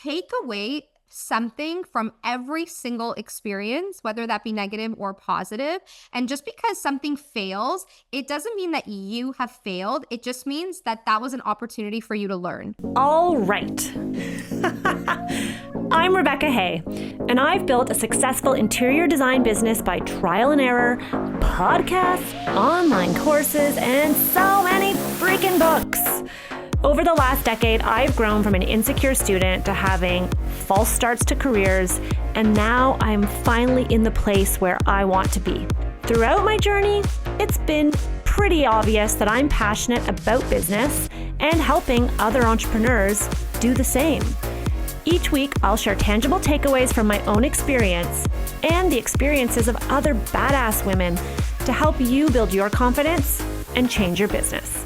take away something from every single experience, whether that be negative or positive. And just because something fails, it doesn't mean that you have failed. It just means that that was an opportunity for you to learn. All right. I'm Rebecca Hay, and I've built a successful interior design business by trial and error, podcasts, online courses, and so many freaking books. Over the last decade, I've grown from an insecure student to having false starts to careers, and now I'm finally in the place where I want to be. Throughout my journey, it's been pretty obvious that I'm passionate about business and helping other entrepreneurs do the same. Each week, I'll share tangible takeaways from my own experience and the experiences of other badass women to help you build your confidence and change your business.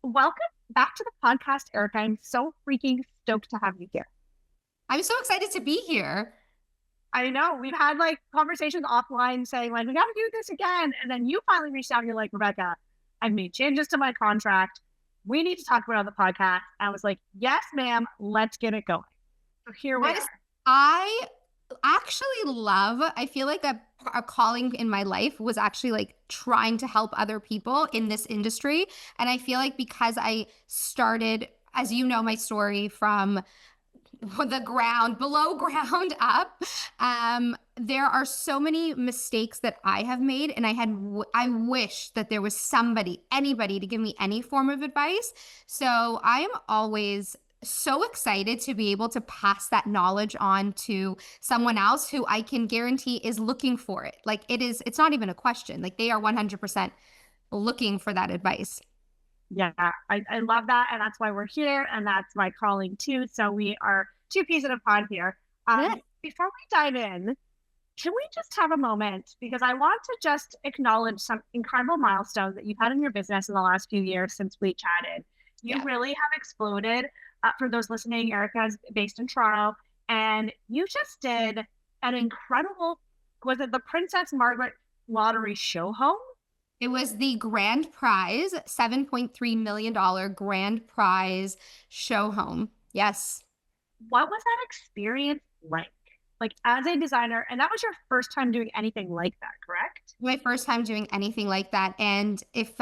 Welcome back to the podcast, Erica. I'm so freaking stoked to have you here. I'm so excited to be here. I know we've had like conversations offline saying like, we got to do this again. And then you finally reached out and you're like, Rebecca, I've made changes to my contract. We need to talk about it on the podcast. I was like, yes, ma'am, let's get it going. So here we are. I feel like a calling in my life was actually like trying to help other people in this industry. And I feel like because I started, as you know, my story from the ground, below ground up, there are so many mistakes that I have made. And I wish that there was anybody to give me any form of advice. So I am always so excited to be able to pass that knowledge on to someone else who I can guarantee is looking for it. Like it's not even a question. Like they are 100% looking for that advice. Yeah, I love that. And that's why we're here. And that's my calling too. So we are two peas in a pod here. Before we dive in, can we just have a moment? Because I want to just acknowledge some incredible milestones that you've had in your business in the last few years since we chatted. You really have exploded. For those listening, Erica is based in Toronto, and you just did an incredible, was it the Princess Margaret Lottery Show Home? It was the grand prize, $7.3 million grand prize show home. Yes. What was that experience like? Like as a designer, and that was your first time doing anything like that, correct? My first time doing anything like that. And if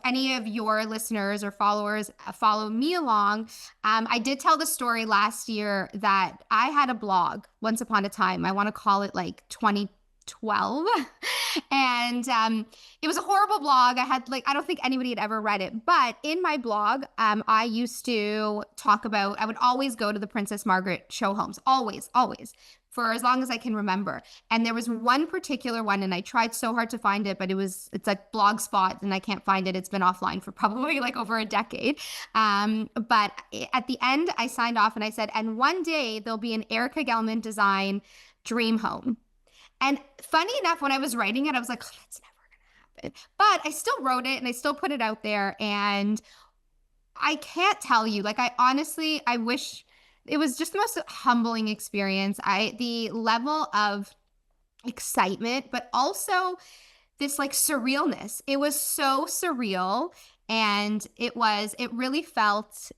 any of your listeners or followers follow me along, I did tell the story last year that I had a blog once upon a time. I want to call it like 2012. And it was a horrible blog. I don't think anybody had ever read it. But in my blog, I used to talk about, I would always go to the Princess Margaret Show Homes. Always, for as long as I can remember. And there was one particular one, and I tried so hard to find it, but it's like Blogspot, and I can't find it. It's been offline for probably like over a decade. But at the end, I signed off and I said, and one day there'll be an Erica Gelman design dream home. And funny enough, when I was writing it, I was like, oh, that's never going to happen. But I still wrote it and I still put it out there. And I can't tell you, like, I wish it was just the most humbling experience. The level of excitement, but also this like surrealness. It was so surreal. And it really felt,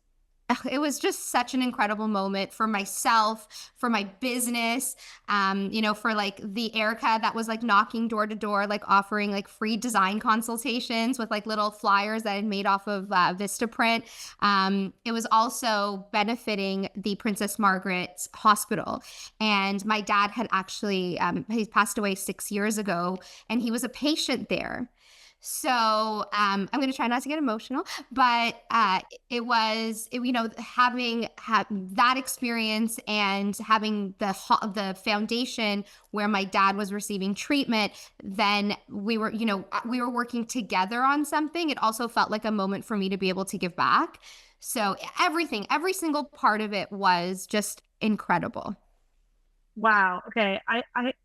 it was just such an incredible moment for myself, for my business, for like the Erica that was like knocking door to door, like offering like free design consultations with like little flyers that I had made off of Vistaprint. It was also benefiting the Princess Margaret Hospital. And my dad had actually, he passed away 6 years ago, and he was a patient there. So I'm going to try not to get emotional, but having that experience and having the foundation where my dad was receiving treatment, then we were working together on something. It also felt like a moment for me to be able to give back. So every single part of it was just incredible. Wow. Okay.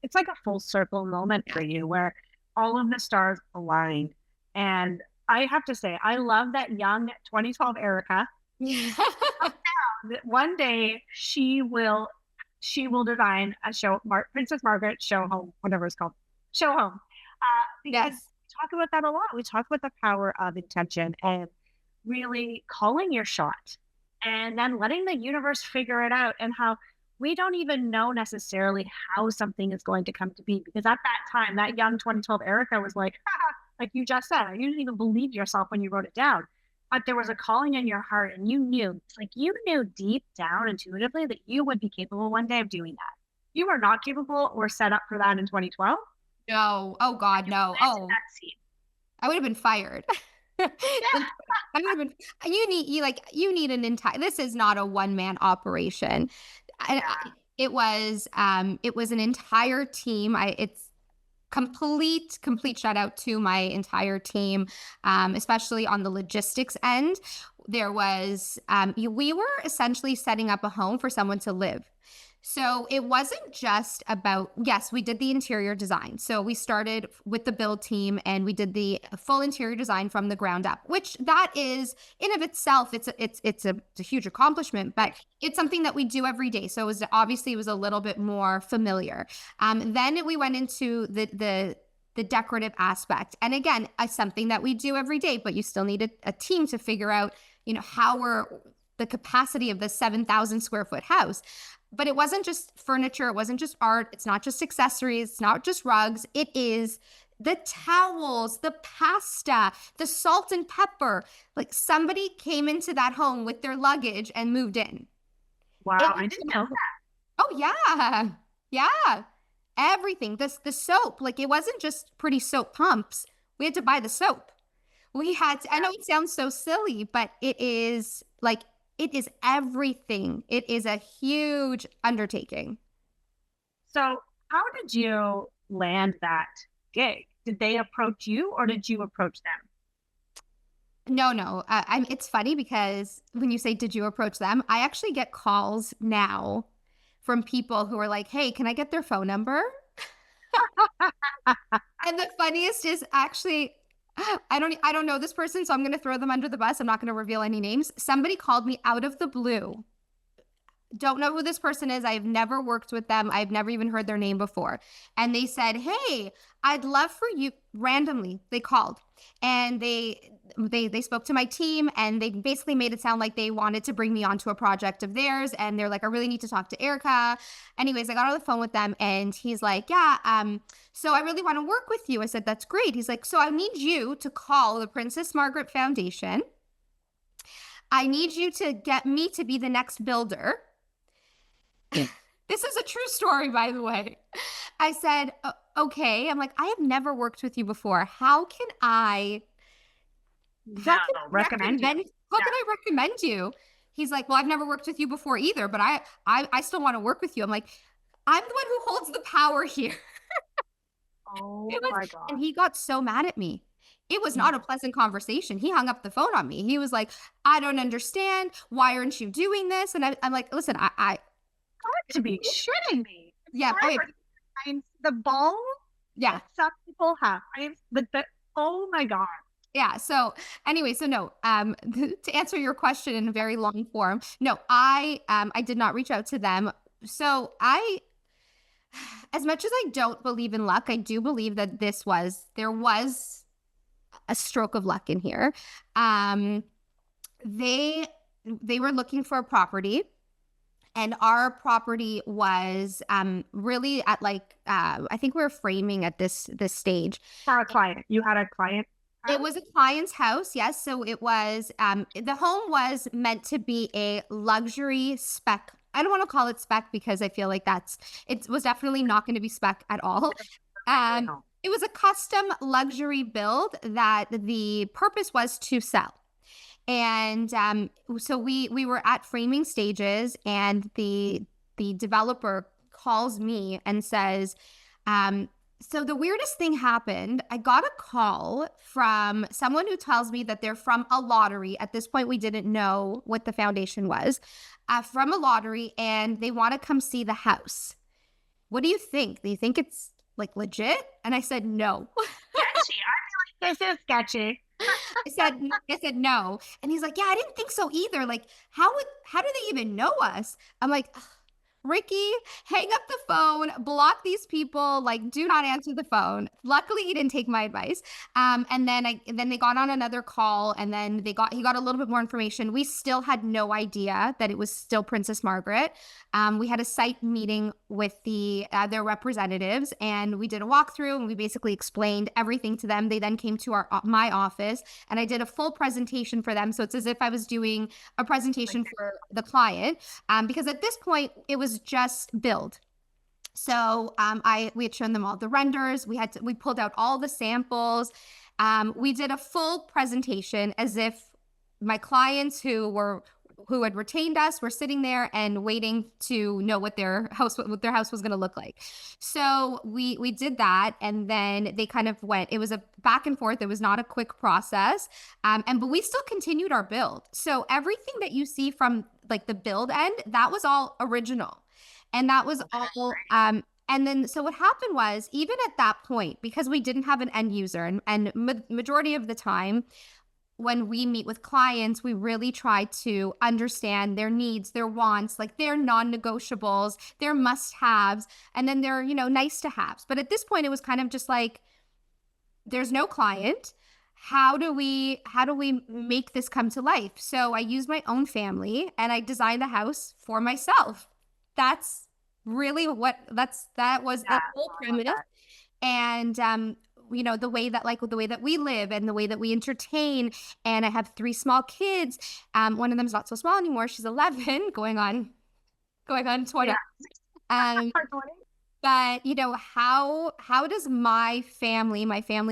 It's like a full circle moment for you where all of the stars aligned. And I have to say, I love that young 2012 Erica. One day she will design a show, Princess Margaret Show Home, whatever it's called, Show Home. Because we talk about that a lot. We talk about the power of intention and really calling your shot and then letting the universe figure it out, and how we don't even know necessarily how something is going to come to be. Because at that time, that young 2012 Erica was like, like you just said, you didn't even believe yourself when you wrote it down. But there was a calling in your heart, and you knew, like you knew deep down intuitively that you would be capable one day of doing that. You were not capable or set up for that in 2012. No. Oh God, no. Planted Oh, that seed. I would have been fired. Yeah. I would have been, you need an entire, this is not a one man operation. Yeah. It was an entire team. It's complete shout out to my entire team, especially on the logistics end. There was, we were essentially setting up a home for someone to live. So it wasn't just about, yes, we did the interior design. So we started with the build team and we did the full interior design from the ground up, which that is in of itself, it's a huge accomplishment, but it's something that we do every day. So it was a little bit more familiar. Then we went into the decorative aspect. And again, something that we do every day, but you still need a team to figure out, how the capacity of the 7,000 square foot house. But it wasn't just furniture. It wasn't just art. It's not just accessories. It's not just rugs. It is the towels, the pasta, the salt and pepper. Like somebody came into that home with their luggage and moved in. Wow. I didn't know that. Oh yeah. Yeah. Everything. The soap, like it wasn't just pretty soap pumps. We had to buy the soap. I know it sounds so silly, but it is everything. It is a huge undertaking. So, how did you land that gig? Did they approach you or did you approach them? No. It's funny because when you say, did you approach them? I actually get calls now from people who are like, hey, can I get their phone number? And the funniest is actually, I don't know this person, so I'm going to throw them under the bus. I'm not going to reveal any names. Somebody called me out of the blue. Don't know who this person is. I've never worked with them. I've never even heard their name before. And they said, hey, I'd love for you, randomly, they called and they spoke to my team and they basically made it sound like they wanted to bring me onto a project of theirs. And they're like, I really need to talk to Erica. Anyways, I got on the phone with them and he's like, yeah, so I really want to work with you. I said, that's great. He's like, so I need you to call the Princess Margaret Foundation. I need you to get me to be the next builder. This is a true story, by the way. I said, okay. I'm like, I have never worked with you before. How can I recommend you? How can I recommend you? He's like, well, I've never worked with you before either, but I still want to work with you. I'm like, I'm the one who holds the power here. Oh my God. And he got so mad at me. It was not a pleasant conversation. He hung up the phone on me. He was like, I don't understand. Why aren't you doing this? And I'm like, listen, I to be shitting me. Yeah. The ball. Yeah. Some people have. Oh my God. Yeah. So anyway, no, to answer your question in a very long form, no, I did not reach out to them. So as much as I don't believe in luck, I do believe that there was a stroke of luck in here. They were looking for a property. And our property was really at I think we were framing at this stage. For a client. You had a client? It was a client's house, yes. So it was, the home was meant to be a luxury spec. I don't want to call it spec because I feel like it was definitely not going to be spec at all. It was a custom luxury build that the purpose was to sell. And so we were at framing stages and the developer calls me and says, so the weirdest thing happened. I got a call from someone who tells me that they're from a lottery. At this point, we didn't know what the foundation was, from a lottery, and they want to come see the house. What do you think? Do you think it's like legit? And I said, no. Sketchy. I feel like this is sketchy. I said no. And he's like, yeah, I didn't think so either. Like, how do they even know us? I'm like, Ricky, hang up the phone, block these people, like do not answer the phone. Luckily, he didn't take my advice. And then they got on another call, and then he got a little bit more information. We still had no idea that it was still Princess Margaret. We had a site meeting with their representatives, and we did a walkthrough, and we basically explained everything to them. They then came to my office, and I did a full presentation for them. So it's as if I was doing a presentation for the client, because at this point it was just build. So we had shown them all the renders. We pulled out all the samples. We did a full presentation as if my clients who had retained us were sitting there and waiting to know what their house was going to look like. So we did that, and then they kind of went. It was a back and forth. It was not a quick process, but we still continued our build. So everything that you see from like the build end, that was all original, and that was all. And then, so what happened was, even at that point, because we didn't have an end user, and majority of the time, when we meet with clients, we really try to understand their needs, their wants, like their non-negotiables, their must-haves, and then their, nice to haves. But at this point, it was kind of just like, there's no client. How do we make this come to life? So I used my own family, and I designed the house for myself. That's really that was the whole premise. And the way that we live and the way that we entertain. And I have 3 small kids. One of them's not so small anymore. She's 11, going on 20. Yeah. But how does my family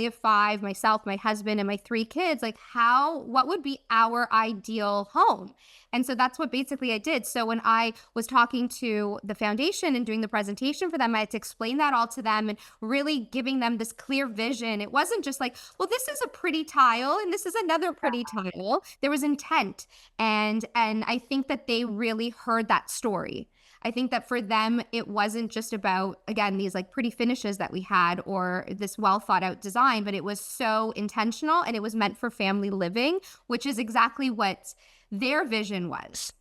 of 5, myself, my husband, and my 3 kids, what would be our ideal home? And so that's what basically I did. So when I was talking to the foundation and doing the presentation for them, I had to explain that all to them and really giving them this clear vision. It wasn't just like, well, this is a pretty tile and this is another pretty tile. There was intent. And I think that they really heard that story. I think that for them, it wasn't just about, again, these like pretty finishes that we had or this well thought out design, but it was so intentional, and it was meant for family living, which is exactly what their vision was.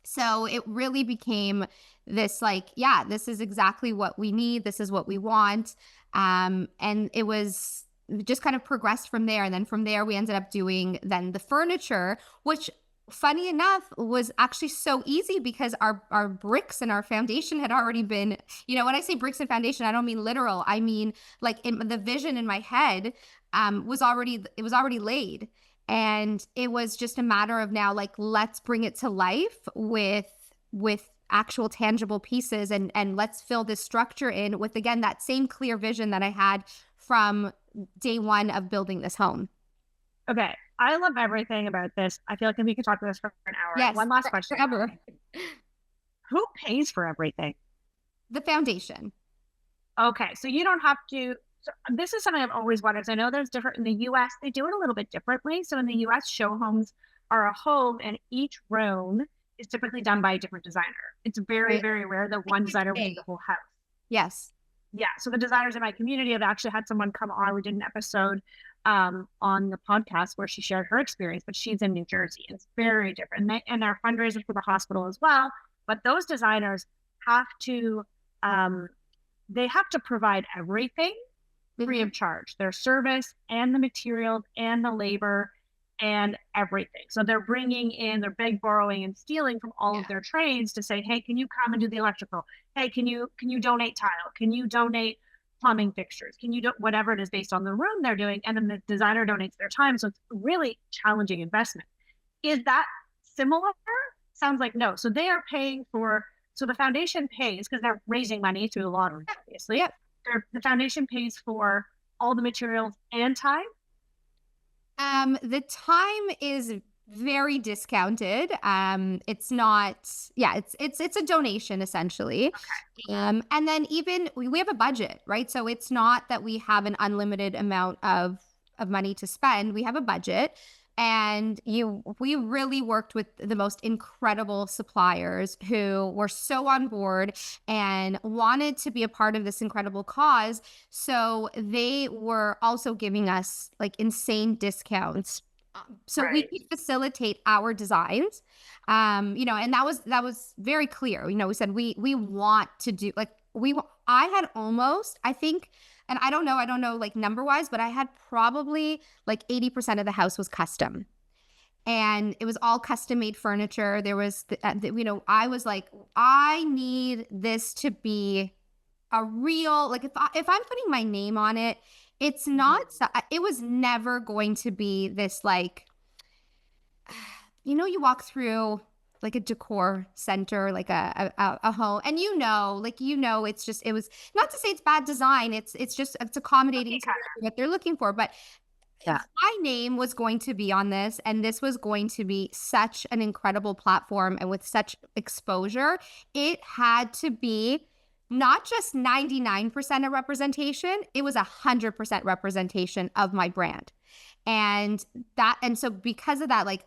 So it really became this this is exactly what we need. This is what we want. And it was just kind of progressed from there. And then from there, we ended up doing then the furniture, which, funny enough, was actually so easy because our bricks and our foundation had already been, when I say bricks and foundation, I don't mean literal. I mean, like, in the vision in my head was already laid. And it was just a matter of now, like, let's bring it to life with actual tangible pieces, and let's fill this structure in with, again, that same clear vision that I had from day one of building this home. Okay. I love everything about this. I feel like we could talk about this for an hour. Yes, one last question. Forever. Who pays for everything? The foundation. Okay. So you don't have to. So this is something I've always wanted. I know there's different in the US. They do it a little bit differently. So in the US, show homes are a home, and each room is typically done by a different designer. It's very, very rare that one designer will do the whole house. Yes. Yeah. So the designers in my community have actually had someone come on. We did an episode on the podcast where she shared her experience, but she's in New Jersey. It's very different. And they're fundraising for the hospital as well. But those designers have to, they have to provide everything free of charge, their service and the materials and the labor and everything. So they're they're big borrowing and stealing from all of their trades to say, hey, can you come and do the electrical? Hey, can you donate tile? Can you donate plumbing fixtures? Can you do whatever it is based on the room they're doing? And then the designer donates their time. So it's a really challenging investment. Is that similar? Sounds like no. So they are paying so the foundation pays, because they're raising money through the lottery, obviously. Yep. The foundation pays for all the materials and time? The time is very discounted. It's not, it's a donation essentially. Okay. And then even we have a budget, right? So it's not that we have an unlimited amount of money to spend. We have a budget, and we really worked with the most incredible suppliers who were so on board and wanted to be a part of this incredible cause. So they were also giving us like insane discounts So we could facilitate our designs, you know, and that was very clear. You know, we said we want to do like I had almost, I think, and I don't know like number wise, but I had probably like 80% of the house was custom, and it was all custom made furniture. There was, you know, I was like, I need this to be a real, like if I'm putting my name on it, it's not, it was never going to be this like, you know, you walk through like a decor center, like a home, and you know, like, you know, it's just, it was not to say it's bad design. It's just, it's accommodating to what they're looking for. But Yeah. my name was going to be on this, and this was going to be such an incredible platform and with such exposure. It had to be not just 99% of representation, it was 100% representation of my brand. And so because of that, like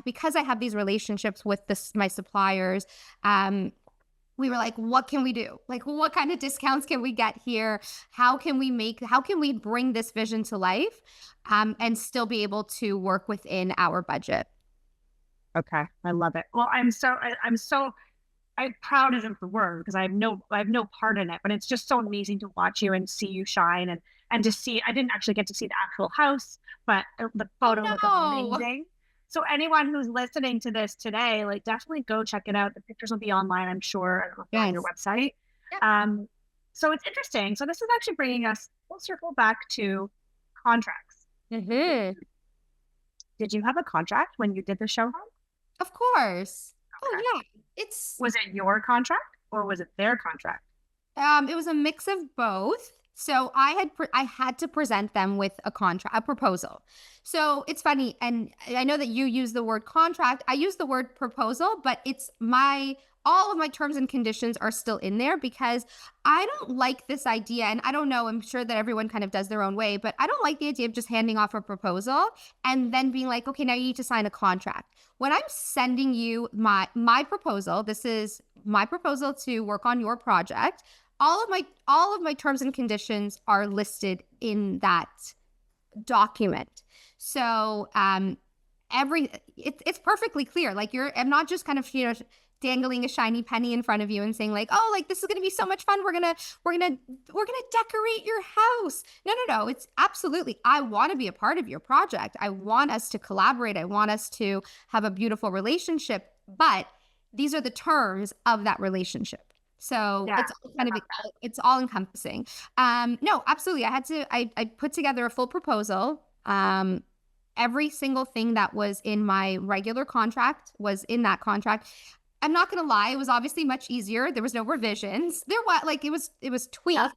because I have these relationships with my suppliers, we were like, what can we do? Like, what kind of discounts can we get here? How can we bring this vision to life, and still be able to work within our budget? Okay. I love it. Well, I'm proud isn't the word, because I have no part in it, but it's just so amazing to watch you and see you shine, and to see, I didn't actually get to see the actual house, but the photo looked amazing. So anyone who's listening to this today, like, definitely go check it out. The pictures will be online, I'm sure, on your website. Yep. So it's interesting. So this is actually bringing us full circle back to contracts. Mm-hmm. Did you have a contract when you did the show home? Of course. Okay. Oh yeah. Was it your contract or was it their contract? It was a mix of both. So I had to present them with a proposal. So it's funny, and I know that you use the word contract. I use the word proposal, but all of my terms and conditions are still in there, because I don't like this idea. And I don't know, I'm sure that everyone kind of does their own way, but I don't like the idea of just handing off a proposal and then being like, okay, now you need to sign a contract. When I'm sending you my proposal, this is my proposal to work on your project. All of my terms and conditions are listed in that document. So it's perfectly clear. Like, I'm not just kind of, you know, dangling a shiny penny in front of you and saying like, oh, like, this is going to be so much fun. We're going to decorate your house. No. It's absolutely, I want to be a part of your project. I want us to collaborate. I want us to have a beautiful relationship, but these are the terms of that relationship. So it's kind of, it's all encompassing. No, absolutely. I put together a full proposal. Every single thing that was in my regular contract was in that contract. I'm not going to lie. It was obviously much easier. There was no revisions. There was like, it was tweaked,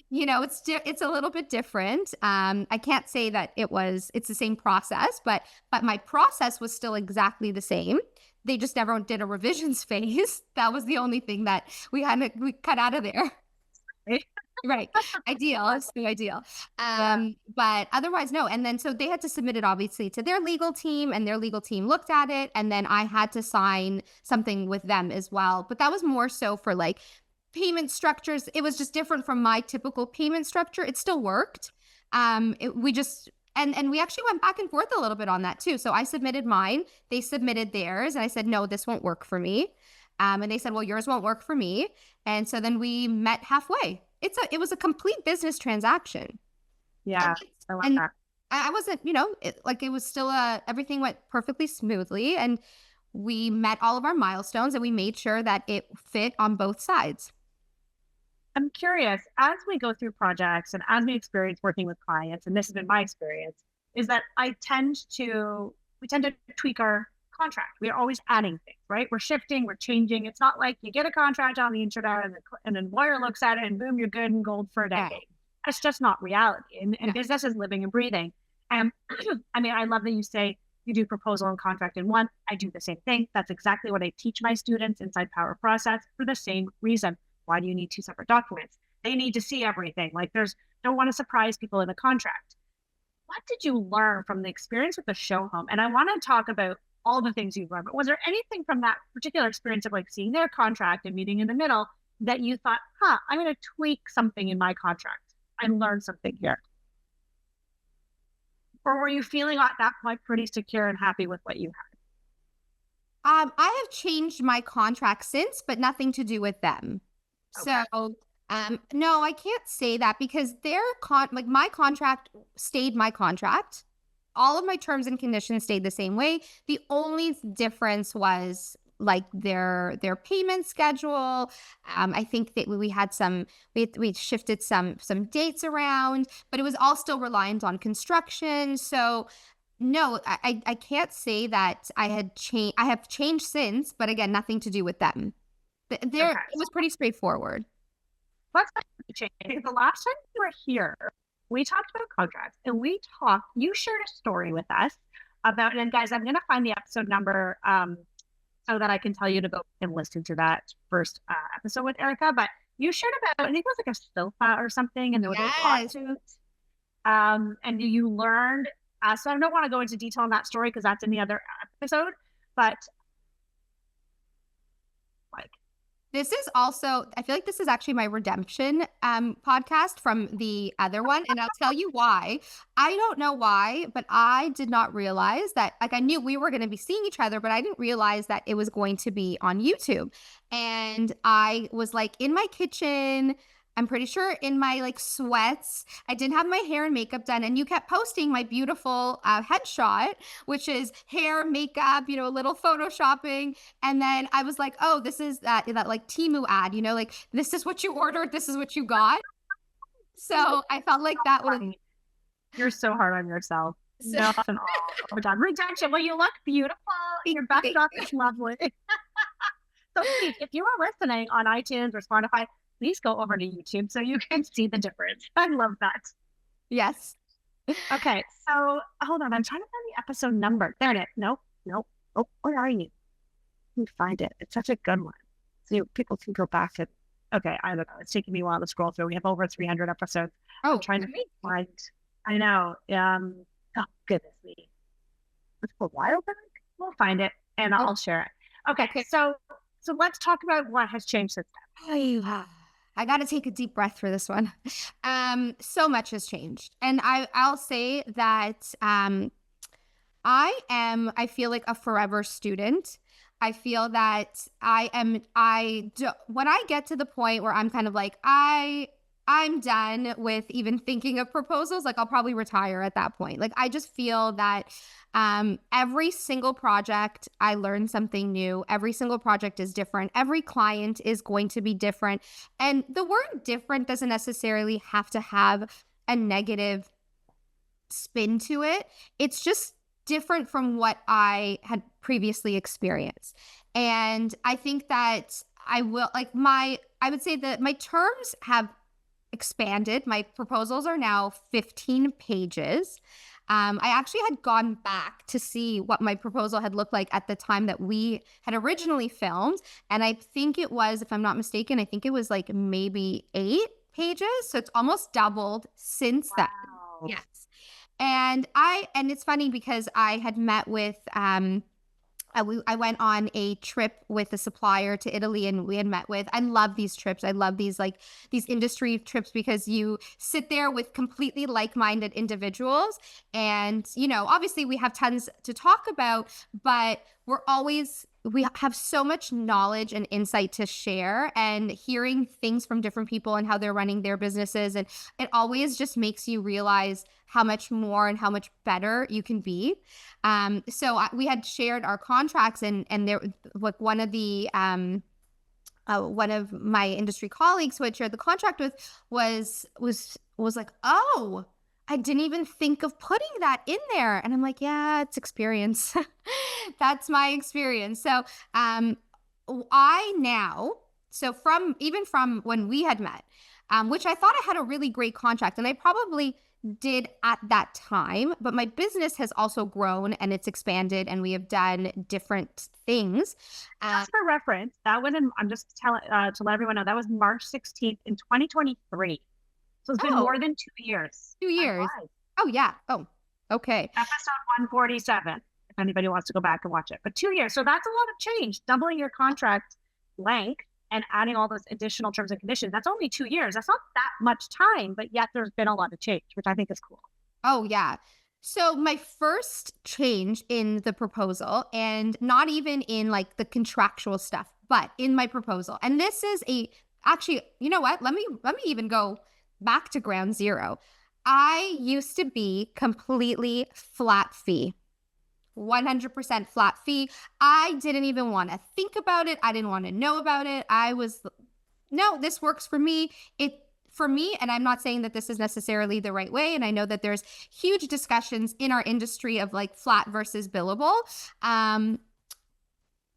you know, it's a little bit different. I can't say that it's the same process, but my process was still exactly the same. They just never did a revisions phase. That was the only thing that we cut out of there. Right. Ideal. It's the ideal. But otherwise, no. And then, so they had to submit it obviously to their legal team, and their legal team looked at it. And then I had to sign something with them as well. But that was more so for like payment structures. It was just different from my typical payment structure. It still worked. And we actually went back and forth a little bit on that too. So I submitted mine, they submitted theirs, and I said, no, this won't work for me. And they said, well, yours won't work for me. And so then we met halfway. It was a complete business transaction. Yeah, I like that. I wasn't, you know, it was still everything went perfectly smoothly, and we met all of our milestones, and we made sure that it fit on both sides. I'm curious, as we go through projects and as we experience working with clients, and this has been my experience, is that we tend to tweak our contract. We're always adding things, right? We're shifting, we're changing. It's not like you get a contract on the internet and an employer looks at it and boom, you're good and gold for a decade. Yeah. That's just not reality. And business is living and breathing. And I mean, I love that you say you do proposal and contract in one. I do the same thing. That's exactly what I teach my students inside Power Process, for the same reason. Why do you need two separate documents? They need to see everything. Like, don't want to surprise people in a contract. What did you learn from the experience with the show home? And I want to talk about all the things you've learned, but was there anything from that particular experience of like seeing their contract and meeting in the middle that you thought, I'm going to tweak something in my contract and learn something here? Or were you feeling at that point pretty secure and happy with what you I have changed my contract since, but nothing to do with them. Okay. So, no, I can't say that because like my contract stayed my contract. All of my terms and conditions stayed the same way. The only difference was like their payment schedule. I think that we had we shifted some dates around, but it was all still reliant on construction. So no, I can't say that I had changed. I have changed since, but again, nothing to do with them. There, Okay. it was pretty straightforward. Let's change. Because the last time you were here, we talked about contracts and you shared a story with us about, and guys, I'm going to find the episode number so that I can tell you to go and listen to that first episode with Erica. But you shared about, I think it was like a sofa or something, and there was a lawsuit. And you learned, so I don't want to go into detail on that story because that's in the other episode, but like, This is also, I feel like this is actually my redemption podcast from the other one. And I'll tell you why. I don't know why, but I did not realize that, like, I knew we were going to be seeing each other, but I didn't realize that it was going to be on YouTube. And I was like in my kitchen, I'm pretty sure in my like sweats. I didn't have my hair and makeup done. And you kept posting my beautiful headshot, which is hair, makeup, you know, a little photoshopping. And then I was like, oh, this is that like Temu ad, you know, like this is what you ordered. This is what you got. So I felt like that would. You're so hard on yourself. Nothing all done. Redemption. Well, you look beautiful. Your backdrop is lovely. So please, if you are listening on iTunes or Spotify, please go over to YouTube so you can see the difference. I love that. Yes. Okay, so hold on. I'm trying to find the episode number. There it is. Nope. Oh, where are you? Let me find it. It's such a good one. So people can go back to. Okay, I don't know. It's taking me a while to scroll through. We have over 300 episodes. Oh, I'm trying to find. I know. Oh goodness me. It's a while back. We'll find it and I'll share it. Okay. So let's talk about what has changed since then. I got to take a deep breath for this one. So much has changed. And I'll say that I feel like a forever student. I feel that when I get to the point where I'm kind of like, I'm done with even thinking of proposals, like I'll probably retire at that point. Like I just feel that every single project, I learn something new. Every single project is different. Every client is going to be different. And the word different doesn't necessarily have to have a negative spin to it. It's just different from what I had previously experienced. And I think that I would say that my terms have expanded. My proposals are now 15 pages. I actually had gone back to see what my proposal had looked like at the time that we had originally filmed. And I think it was, if I'm not mistaken, I think it was like maybe 8 pages. So it's almost doubled since then. Yes. And it's funny because I had met with, I went on a trip with a supplier to Italy and we had met with, I love these trips. I love these industry trips because you sit there with completely like-minded individuals. And, you know, obviously we have tons to talk about, but we have so much knowledge and insight to share, and hearing things from different people and how they're running their businesses. And it always just makes you realize how much more and how much better you can be. We had shared our contracts and there, like one of my industry colleagues who I'd shared the contract with was like, oh, I didn't even think of putting that in there. And I'm like, yeah, it's experience. That's my experience. So from when we had met, which I thought I had a really great contract, and I probably did at that time, but my business has also grown and it's expanded and we have done different things. Just for reference, that was I'm just telling to let everyone know, that was March 16th in 2023. So it's been more than 2 years. 2 years. Oh, yeah. Oh, okay. Episode 147, if anybody wants to go back and watch it. But 2 years. So that's a lot of change. Doubling your contract length and adding all those additional terms and conditions. That's only 2 years. That's not that much time, but yet there's been a lot of change, which I think is cool. Oh, yeah. So my first change in the proposal, and not even in like the contractual stuff, but in my proposal. And this is actually, you know what? Let me even go back to ground zero. I used to be completely flat fee. 100% flat fee. I didn't even want to think about it. I didn't want to know about it. I was, no, this works for me. For me, and I'm not saying that this is necessarily the right way. And I know that there's huge discussions in our industry of like flat versus billable.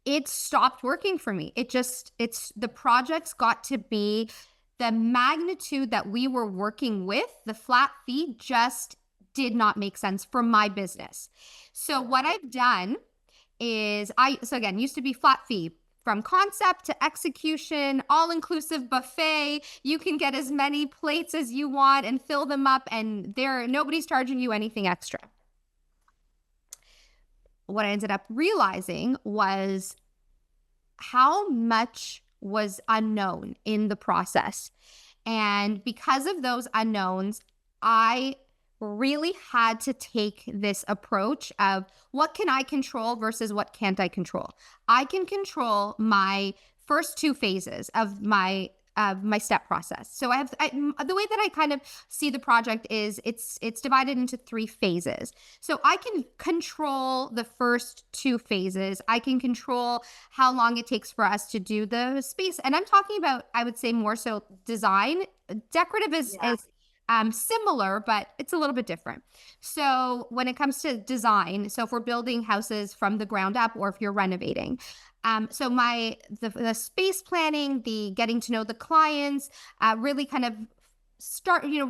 It stopped working for me. It's the projects got to be the magnitude that we were working with, the flat fee just did not make sense for my business. So what I've done is so again, used to be flat fee from concept to execution, all inclusive buffet. You can get as many plates as you want and fill them up, and nobody's charging you anything extra. What I ended up realizing was how much was unknown in the process. And because of those unknowns, I really had to take this approach of what can I control versus what can't I control. I can control my first two phases of my step process. So the way that I kind of see the project is it's divided into 3 phases. So I can control the first 2 phases. I can control how long it takes for us to do the space. And I'm talking about, I would say more so design. Decorative is similar, but it's a little bit different. So when it comes to design, so if we're building houses from the ground up or if you're renovating, so the space planning, the getting to know the clients, really kind of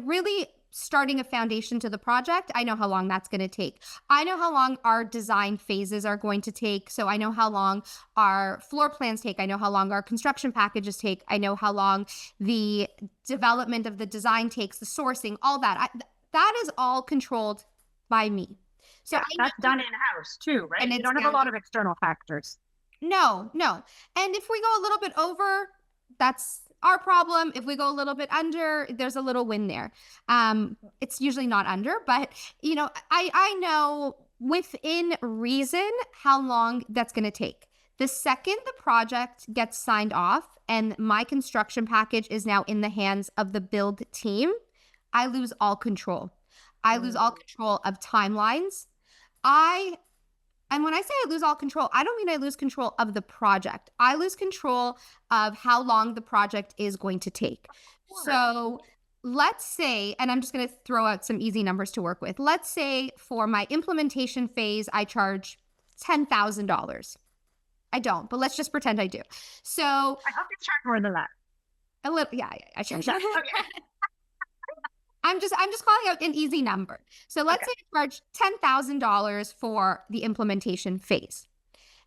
really starting a foundation to the project. I know how long that's going to take. I know how long our design phases are going to take. So I know how long our floor plans take. I know how long our construction packages take. I know how long the development of the design takes, the sourcing, all that. That is all controlled by me. So that's done in-house too, right? And you don't have a lot of external factors. No. And if we go a little bit over, that's our problem. If we go a little bit under, there's a little win there. It's usually not under, but I know within reason how long that's going to take. The second the project gets signed off and my construction package is now in the hands of the build team, I lose all control. I lose all control of timelines. And when I say I lose all control, I don't mean I lose control of the project. I lose control of how long the project is going to take. So let's say, and I'm just going to throw out some easy numbers to work with. Let's say for my implementation phase, I charge $10,000. I don't, but let's just pretend I do. So I hope you charge more than that. A little, yeah, I charge that. Okay. I'm just calling out an easy number. So let's say I charge $10,000 for the implementation phase.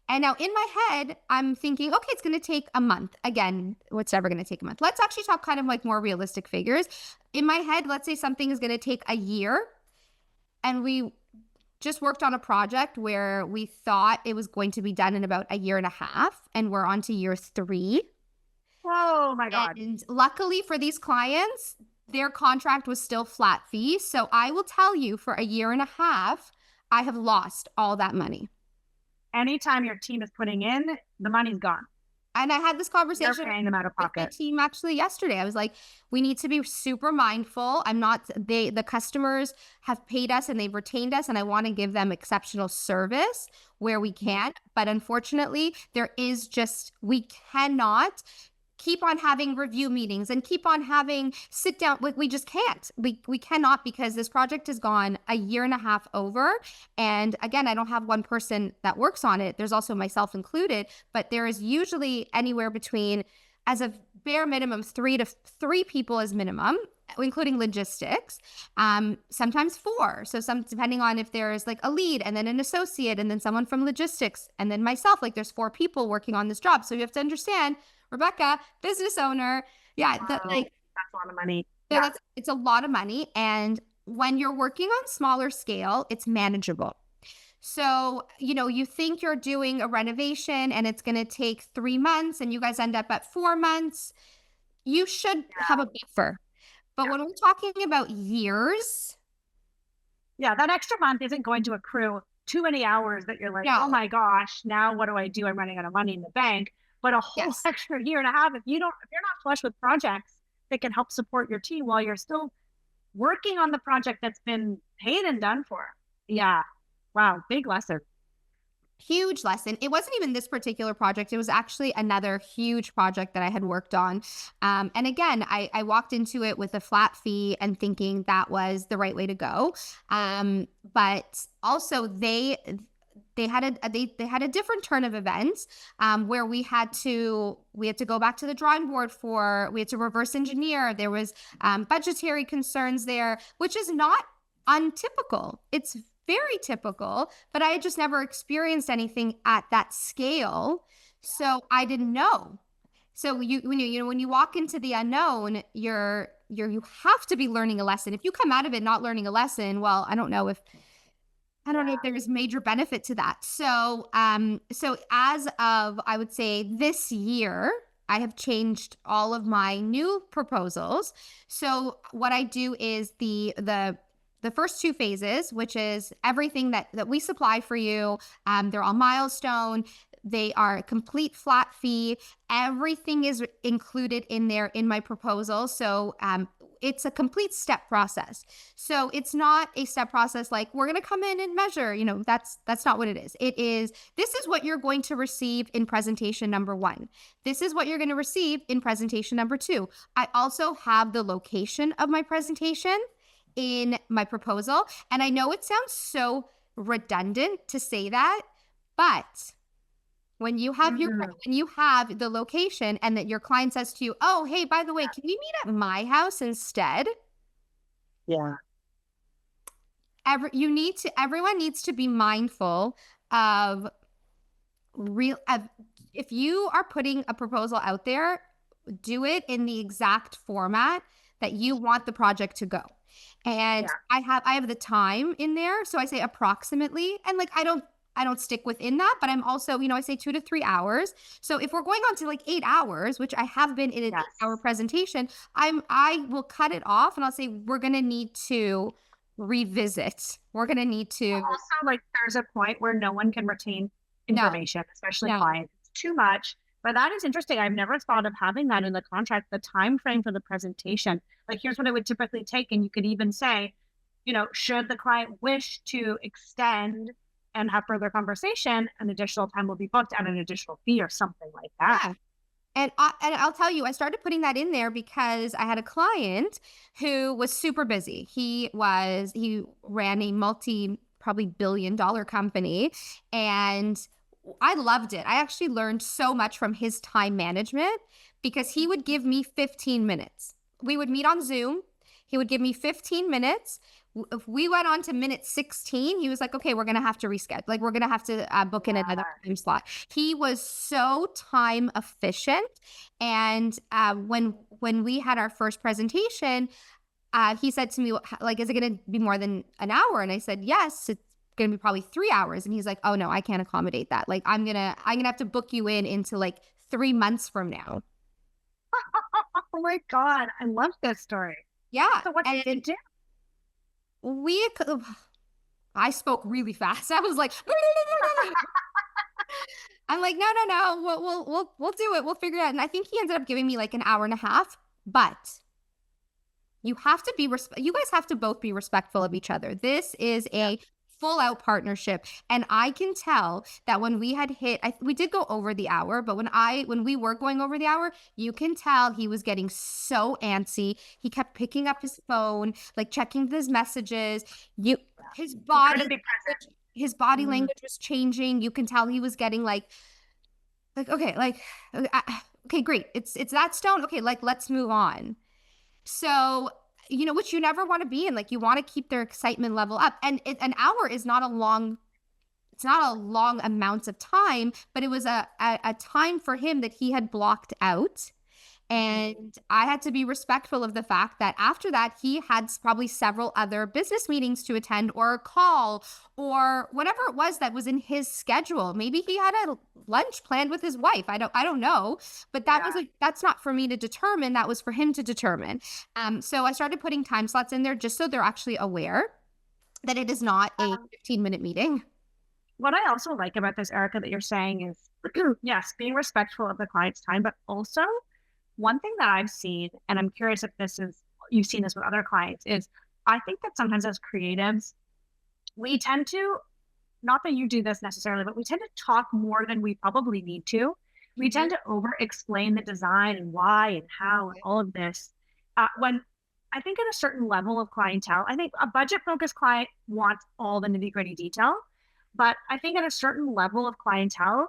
And now in my head, I'm thinking, okay, it's going to take a month. Again, what's ever going to take a month? Let's actually talk kind of like more realistic figures. In my head, let's say something is going to take a year. And we just worked on a project where we thought it was going to be done in about a year and a half. And we're on to year 3. Oh my God. And luckily for these clients, their contract was still flat fee. So I will tell you for a year and a half, I have lost all that money. Anytime your team is putting in, the money's gone. And I had this conversation They're paying them out of pocket. With my team actually yesterday. I was like, we need to be super mindful. The customers have paid us and they've retained us, and I want to give them exceptional service where we can. But unfortunately, we cannot keep on having review meetings and keep on having sit down. We just can't. We cannot, because this project has gone a year and a half over. And again, I don't have one person that works on it. There's also myself included, but there is usually anywhere between, as a bare minimum, 3 people as minimum, including logistics, sometimes 4. So depending on if there's like a lead and then an associate and then someone from logistics and then myself, like there's 4 people working on this job. So you have to understand, Rebecca, business owner. Yeah. Wow, that's a lot of money. Yeah. It's a lot of money. And when you're working on smaller scale, it's manageable. So, you think you're doing a renovation and it's going to take 3 months and you guys end up at 4 months. You should have a buffer. But when we're talking about years, Yeah, that extra month isn't going to accrue too many hours that you're like, oh No. my gosh, now what do I do? I'm running out of money in the bank. But a whole Yes. extra year and a half, if you're not flush with projects that can help support your team while you're still working on the project that's been paid and done for. Yeah. Wow. Big lesson. Huge lesson. It wasn't even this particular project. It was actually another huge project that I had worked on. And again, I walked into it with a flat fee and thinking that was the right way to go. But also they had a different turn of events where we had to go back to the drawing board we had to reverse engineer. There was budgetary concerns there, which is not untypical. It's very typical, but I had just never experienced anything at that scale. So I didn't know. So when you walk into the unknown, you have to be learning a lesson. If you come out of it not learning a lesson, well, I don't know if there's major benefit to that. So so as of, I would say, this year, I have changed all of my new proposals. So what I do is the first two phases, which is everything that we supply for you. They're all milestone. They are a complete flat fee. Everything is included in there in my proposal. So it's a complete step process. So it's not a step process like we're going to come in and measure. That's not what it is. It is, this is what you're going to receive in presentation number 1. This is what you're going to receive in presentation number 2. I also have the location of my presentation in my proposal. And I know it sounds so redundant to say that, but when you have the location and that your client says to you, oh, hey, by the way, can we meet at my house instead? Yeah. Everyone needs to be mindful of if you are putting a proposal out there, do it in the exact format that you want the project to go. And I have the time in there. So I say approximately, and like, I don't stick within that, but I'm also, I say 2 to 3 hours. So if we're going on to like 8 hours, which I have been in an 8-hour presentation, I will cut it off and I'll say, we're going to need to revisit. We're going to need to. Also, like, there's a point where no one can retain information, especially clients. It's too much. But that is interesting. I've never thought of having that in the contract, the time frame for the presentation. Like, here's what it would typically take. And you could even say, should the client wish to extend and have further conversation, an additional time will be booked at an additional fee or something like that. Yeah. And I'll tell you, I started putting that in there because I had a client who was super busy. He ran a probably billion-dollar company, and I loved it. I actually learned so much from his time management because he would give me 15 minutes. We would meet on Zoom. He would give me 15 minutes. If we went on to minute 16, he was like, okay, we're going to have to reschedule. Like, we're going to have to book in another time slot. He was so time efficient. And when we had our first presentation, he said to me, like, is it going to be more than an hour? And I said, yes, it's going to be probably 3 hours. And he's like, oh no, I can't accommodate that. Like, I'm going to have to book you into like 3 months from now. Oh my God. I love this story. Yeah. So what did you do? I spoke really fast. I was like, I'm like, no, we'll do it. We'll figure it out. And I think he ended up giving me like an hour and a half, but you have to you guys have to both be respectful of each other. This is a full out partnership. And I can tell that when we had we did go over the hour, but when we were going over the hour, you can tell he was getting so antsy. He kept picking up his phone, like checking his messages. His body language was changing. You can tell he was getting like, okay, great. It's that stone. Okay. Like, let's move on. So, which you never want to be in. Like, you want to keep their excitement level up. And an hour is not it's not a long amount of time, but it was a time for him that he had blocked out. And I had to be respectful of the fact that after that, he had probably several other business meetings to attend or a call or whatever it was that was in his schedule. Maybe he had a lunch planned with his wife. I don't know, but that's not for me to determine. That was for him to determine. So I started putting time slots in there just so they're actually aware. that it is not a 15-minute meeting. What I also like about this, Erica, that you're saying is, yes, being respectful of the client's time, but also one thing that I've seen, and I'm curious if you've seen this with other clients, is I think that sometimes as creatives, we tend to, not that you do this necessarily, but we tend to talk more than we probably need to. We tend to over explain the design and why and how and all of this. When I think at a certain level of clientele, I think a budget focused client wants all the nitty gritty detail. But I think at a certain level of clientele,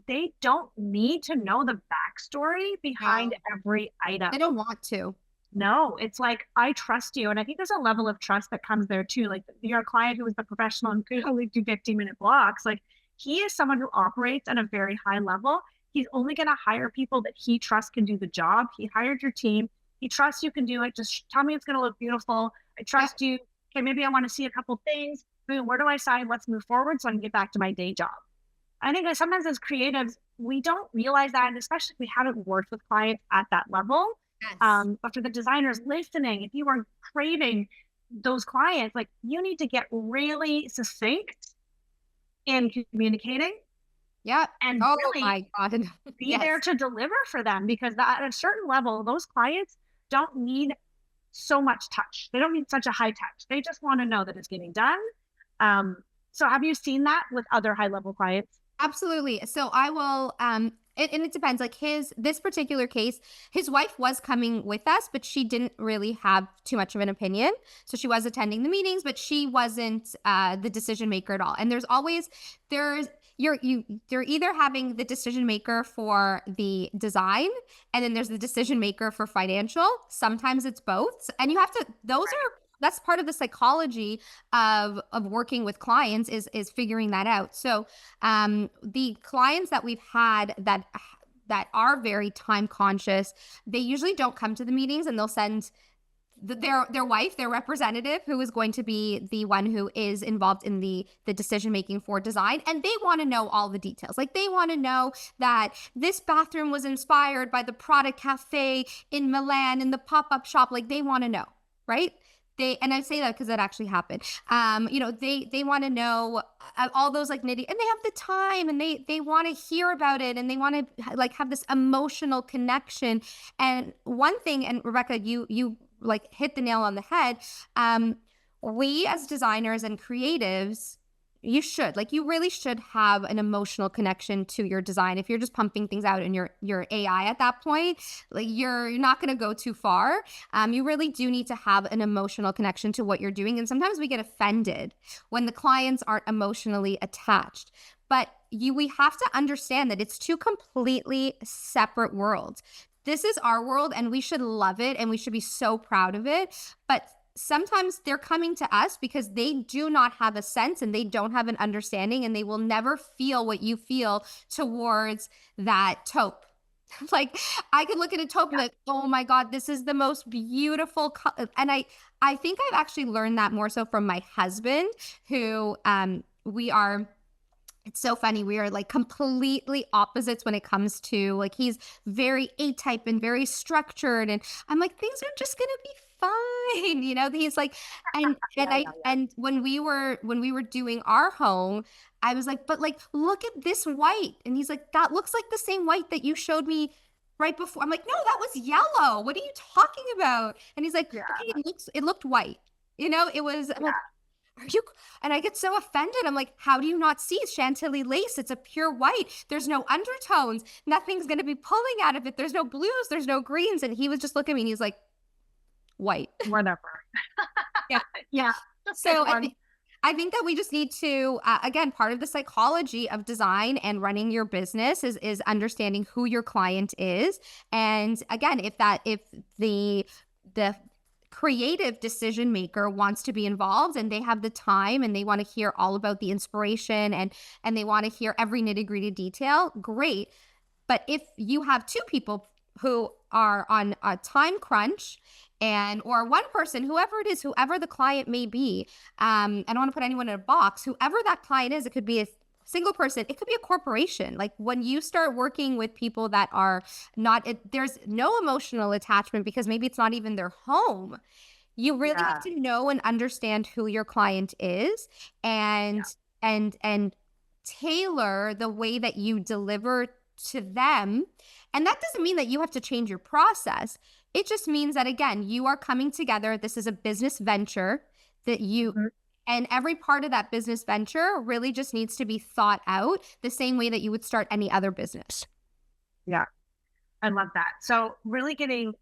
they don't need to know the backstory behind every item. They don't want to. No, it's like, I trust you. And I think there's a level of trust that comes there too. Like your client who is the professional and could only do 15-minute blocks, like he is someone who operates at a very high level. He's only going to hire people that he trusts can do the job. He hired your team. He trusts you can do it. Just tell me it's going to look beautiful. I trust you. Okay, maybe I want to see a couple things. Boom, where do I sign? Let's move forward so I can get back to my day job. I think that sometimes as creatives, we don't realize that, and especially if we haven't worked with clients at that level. Yes. But for the designers listening, if you are craving those clients, like you need to get really succinct in communicating. Yeah. And really my God. be there to deliver for them, because at a certain level, those clients don't need so much touch. They don't need such a high touch. They just want to know that it's getting done. So have you seen that with other high level clients? Absolutely. So I will, and it depends, like this particular case, his wife was coming with us, but she didn't really have too much of an opinion. So she was attending the meetings, but she wasn't the decision maker at all. And you're either having the decision maker for the design, and then there's the decision maker for financial. Sometimes it's both. And you have to, that's part of the psychology of working with clients is figuring that out. So the clients that we've had that are very time conscious, they usually don't come to the meetings, and they'll send their wife, their representative, who is going to be the one who is involved in the decision making for design. And they want to know all the details. Like they want to know that this bathroom was inspired by the Prada Cafe in Milan in the pop-up shop. Like they want to know, right? And I say that because that actually happened. They want to know all those like nitty, and they have the time, and they want to hear about it, and they want to like have this emotional connection. And one thing, and Rebecca, you like hit the nail on the head. We as designers and creatives, you really should have an emotional connection to your design. If you're just pumping things out in your AI at that point, like you're not going to go too far. You really do need to have an emotional connection to what you're doing. And sometimes we get offended when the clients aren't emotionally attached. But we have to understand that it's two completely separate worlds. This is our world, and we should love it, and we should be so proud of it. But sometimes they're coming to us because they do not have a sense, and they don't have an understanding, and they will never feel what you feel towards that taupe. Like I could look at a taupe and like, oh my God, this is the most beautiful color. And I think I've actually learned that more so from my husband, who it's so funny. We are like completely opposites when it comes to like, he's very A-type and very structured. And I'm like, things are just going to be fine. He's like, and when we were doing our home, I was like, but like, look at this white. And he's like, that looks like the same white that you showed me right before. I'm like, no, that was yellow. What are you talking about? And he's like, okay, it looked white. It was, I'm like, are you? And I get so offended. I'm like, how do you not see Chantilly lace? It's a pure white. There's no undertones. Nothing's going to be pulling out of it. There's no blues. There's no greens. And he was just looking at me and he's like, white. Whatever. Yeah. So I think that we just need to, again, part of the psychology of design and running your business is understanding who your client is. And again, if the creative decision maker wants to be involved and they have the time and they want to hear all about the inspiration and they want to hear every nitty-gritty detail, great. But if you have two people who are on a time crunch or one person, whoever it is, whoever the client may be, I don't want to put anyone in a box, whoever that client is, it could be a single person, it could be a corporation. Like when you start working with people that are there's no emotional attachment because maybe it's not even their home. You really Yeah. have to know and understand who your client is and tailor the way that you deliver to them. And that doesn't mean that you have to change your process. It just means that, again, you are coming together. This is a business venture that you, and every part of that business venture really just needs to be thought out the same way that you would start any other business. Yeah. I love that. So really getting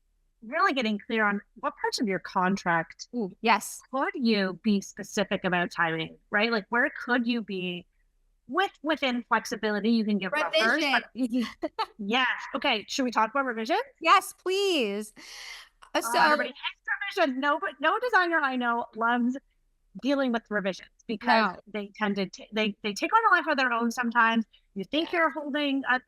clear on what parts of your contract Yes. could you be specific about timing, right? Like where could you be within flexibility? You can give buffers. Revision. Yes. Okay. Should we talk about revision? Yes, please. So Everybody hates revision. No designer I know loves dealing with revisions because they tend to they take on a life of their own sometimes. You think you're holding a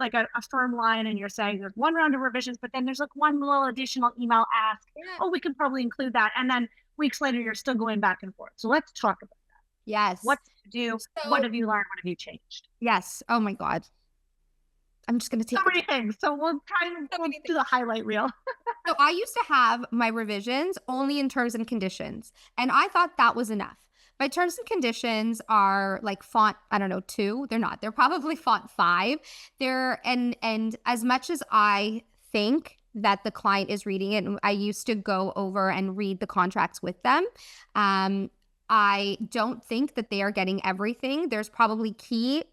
firm line and you're saying there's one round of revisions, but then there's like one little additional email ask. Oh, we could probably include that. And then weeks later, you're still going back and forth. So let's talk about that. Yes. What to do? What have you learned? What have you changed? Yes. Oh my God. I'm just going to take so many things. So we'll try and do the highlight reel. So I used to have my revisions only in terms and conditions, and I thought that was enough. My terms and conditions are like font, I don't know, 2. They're not. They're probably font 5. And as much as I think that the client is reading it, and I used to go over and read the contracts with them, I don't think that they are getting everything. There's probably key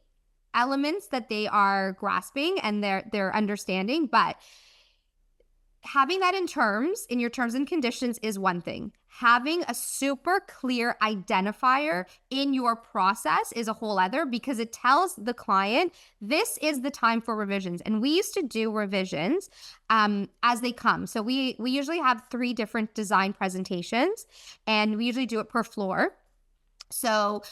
elements that they are grasping and they're understanding, but having that in your terms and conditions is one thing. Having a super clear identifier in your process is a whole other, because it tells the client this is the time for revisions. And we used to do revisions as they come. So we usually have 3 different design presentations, and we usually do it per floor. So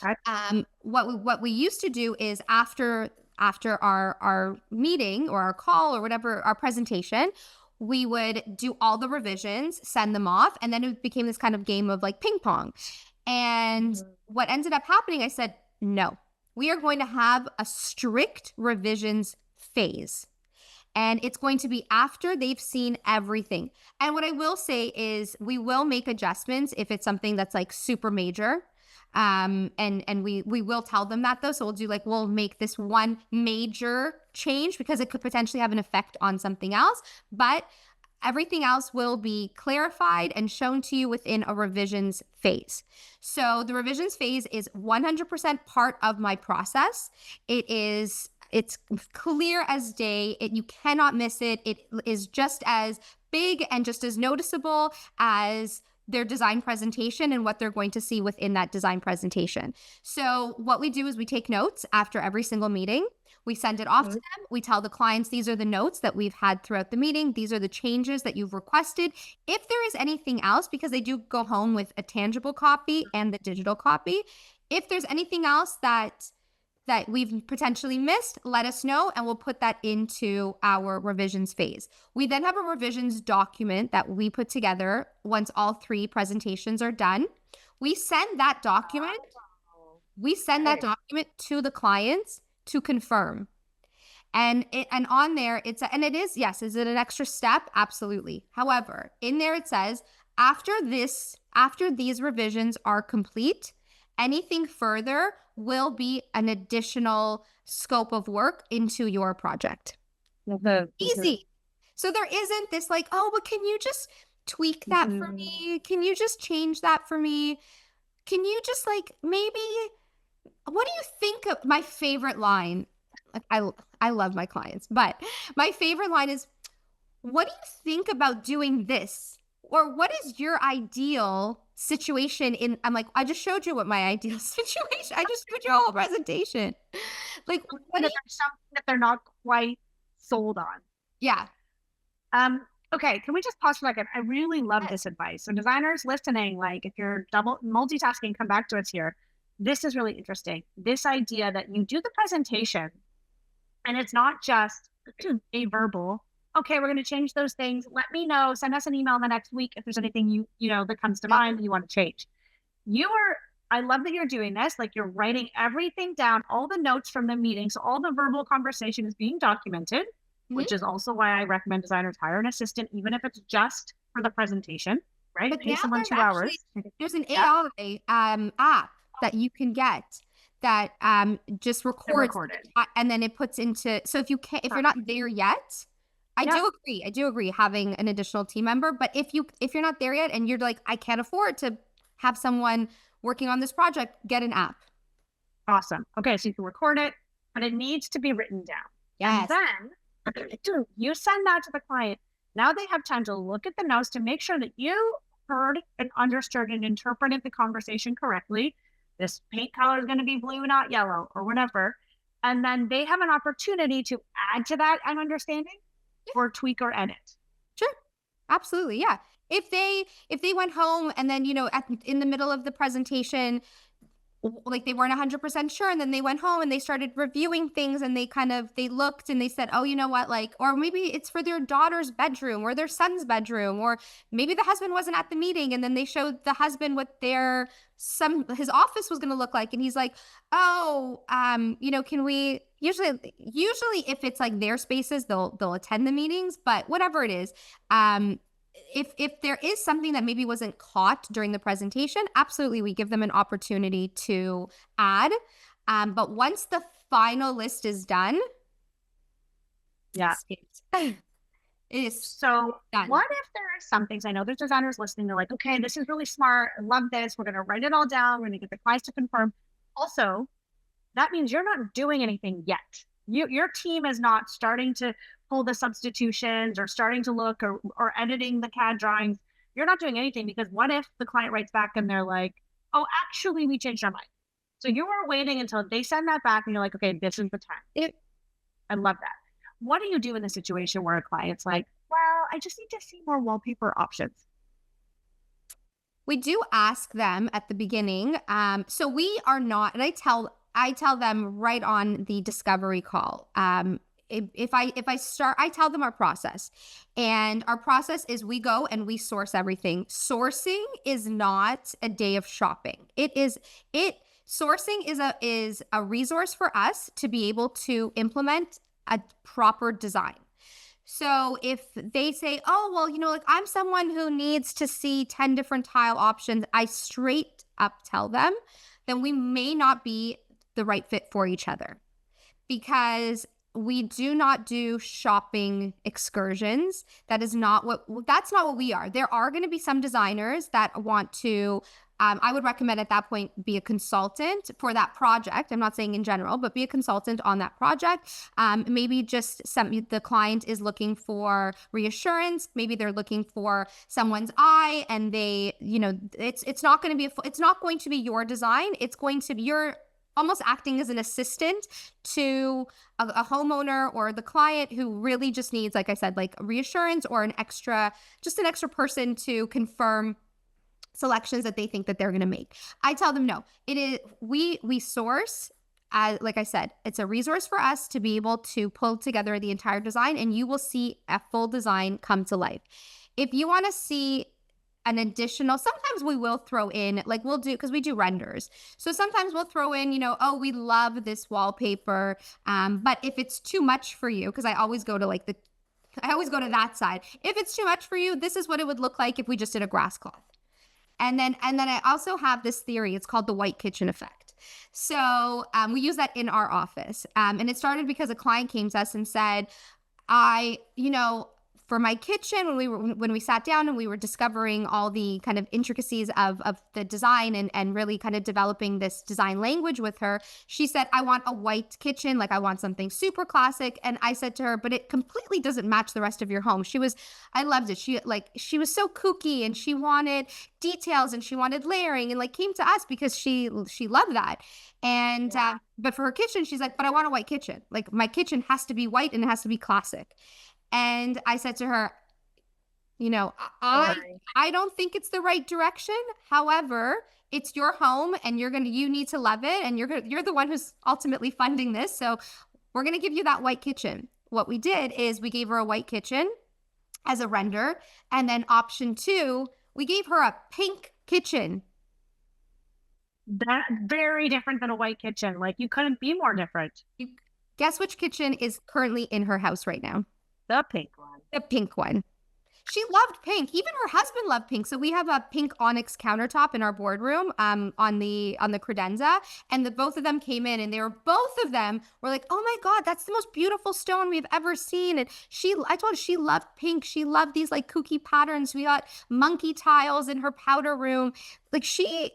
what we used to do is after our meeting or our call or whatever, our presentation, we would do all the revisions, send them off, and then it became this kind of game of like ping pong. And what ended up happening, I said, no, we are going to have a strict revisions phase. And it's going to be after they've seen everything. And what I will say is we will make adjustments if it's something that's like super major. And we will tell them that though. So we'll make this one major change because it could potentially have an effect on something else, but everything else will be clarified and shown to you within a revisions phase. So the revisions phase is 100% part of my process. It's clear as day. You cannot miss it. It is just as big and just as noticeable as their design presentation and what they're going to see within that design presentation. So what we do is we take notes after every single meeting. We send it off to them. We tell the clients, these are the notes that we've had throughout the meeting. These are the changes that you've requested. If there is anything else, because they do go home with a tangible copy and the digital copy, if there's anything else that we've potentially missed, let us know, and we'll put that into our revisions phase. We then have a revisions document that we put together once all 3 presentations are done. We send that document to the clients to confirm. And on there, is it an extra step? Absolutely. However, in there it says, after these revisions are complete, anything further will be an additional scope of work into your project. Easy. So there isn't this like, oh, but can you just tweak that for me? Can you just change that for me? Can you just like maybe, what do you think of my favorite line? I love my clients, but my favorite line is, what do you think about doing this? Or what is your ideal situation I'm like, I just showed you what my ideal situation. I just showed you a whole presentation. Like, what there's something that they're not quite sold on. Yeah. Okay. Can we just pause for a second? I really love this advice. So designers listening, like if you're multitasking, come back to us here. This is really interesting. This idea that you do the presentation and it's not just a verbal, okay, we're going to change those things. Let me know. Send us an email in the next week if there's anything that comes to mind that you want to change. I love that you're doing this. Like you're writing everything down, all the notes from the meeting. So all the verbal conversation is being documented, which is also why I recommend designers hire an assistant, even if it's just for the presentation, right? But Pay now someone there's 2 hours. there's an Yeah. AI app that you can get that just They're records recorded. and then it puts into, so if you're not there yet, I Yeah. do agree having an additional team member, but if you're not there yet and you're like, I can't afford to have someone working on this project, get an app. Awesome. Okay, so you can record it, but it needs to be written down. Yes. And then you send that to the client. Now they have time to look at the notes to make sure that you heard and understood and interpreted the conversation correctly. This paint color is going to be blue, not yellow, or whatever. And then they have an opportunity to add to that and understanding or tweak or edit. Sure. Absolutely. Yeah. If they went home and then, in the middle of the presentation, like they weren't 100% sure, and then they went home and they started reviewing things and they looked and they said, oh, you know what, like, or maybe it's for their daughter's bedroom or their son's bedroom, or maybe the husband wasn't at the meeting and then they showed the husband what his office was going to look like, and he's like, oh, can we usually if it's like their spaces, they'll attend the meetings, but whatever it is, if there is something that maybe wasn't caught during the presentation, absolutely, we give them an opportunity to add. But once the final list is done, yeah, it is so done. What if there are some things, I know there's designers listening, they're like, okay, this is really smart, I love this, we're going to write it all down, we're going to get the clients to confirm. Also, that means you're not doing anything yet. Your team is not starting to pull the substitutions or starting to look or editing the CAD drawings. You're not doing anything, because what if the client writes back and they're like, oh, actually, we changed our mind. So you are waiting until they send that back and you're like, okay, this is the time. I love that. What do you do in the situation where a client's like, well, I just need to see more wallpaper options? We do ask them at the beginning. So we are not, and I tell them right on the discovery call. If I start, I tell them our process, and our process is we go and we source everything. Sourcing is not a day of shopping. Sourcing is a resource for us to be able to implement a proper design. So if they say, oh, well, like I'm someone who needs to see 10 different tile options, I straight up tell them, then we may not be the right fit for each other, because we do not do shopping excursions. That's not what we are. There are going to be some designers that want to, I would recommend at that point be a consultant for that project. I'm not saying in general, but be a consultant on that project. Maybe just the client is looking for reassurance. Maybe they're looking for someone's eye, and they, it's not going to be your design. It's going to be you're almost acting as an assistant to a homeowner or the client who really just needs, like I said, like reassurance or an extra person to confirm selections that they think that they're going to make. I tell them, no, it is, we source, like I said, it's a resource for us to be able to pull together the entire design, and you will see a full design come to life. If you want to see an additional, sometimes we will throw in, like because we do renders. So sometimes we'll throw in, oh, we love this wallpaper. But if it's too much for you, because I always go to that side. If it's too much for you, this is what it would look like if we just did a grass cloth. And then I also have this theory. It's called the white kitchen effect. So we use that in our office. And it started because a client came to us and said, for my kitchen, when we sat down and we were discovering all the kind of intricacies of the design and really kind of developing this design language with her, she said, I want a white kitchen, like I want something super classic. And I said to her, but it completely doesn't match the rest of your home. I loved it. She was so kooky, and she wanted details and she wanted layering, and like came to us because she loved that. And but for her kitchen, she's like, but I want a white kitchen. Like my kitchen has to be white and it has to be classic. And I said to her, I don't think it's the right direction. However, it's your home and you need to love it. And you're the one who's ultimately funding this. So we're going to give you that white kitchen. What we did is we gave her a white kitchen as a render. And then option 2, we gave her a pink kitchen. That's very different than a white kitchen. Like you couldn't be more different. Guess which kitchen is currently in her house right now? The pink one. The pink one. She loved pink. Even her husband loved pink. So we have a pink onyx countertop in our boardroom, on the credenza, and the both of them came in, and both of them were like, "Oh my God, that's the most beautiful stone we've ever seen." And I told her she loved pink. She loved these like kooky patterns. We got monkey tiles in her powder room. Like she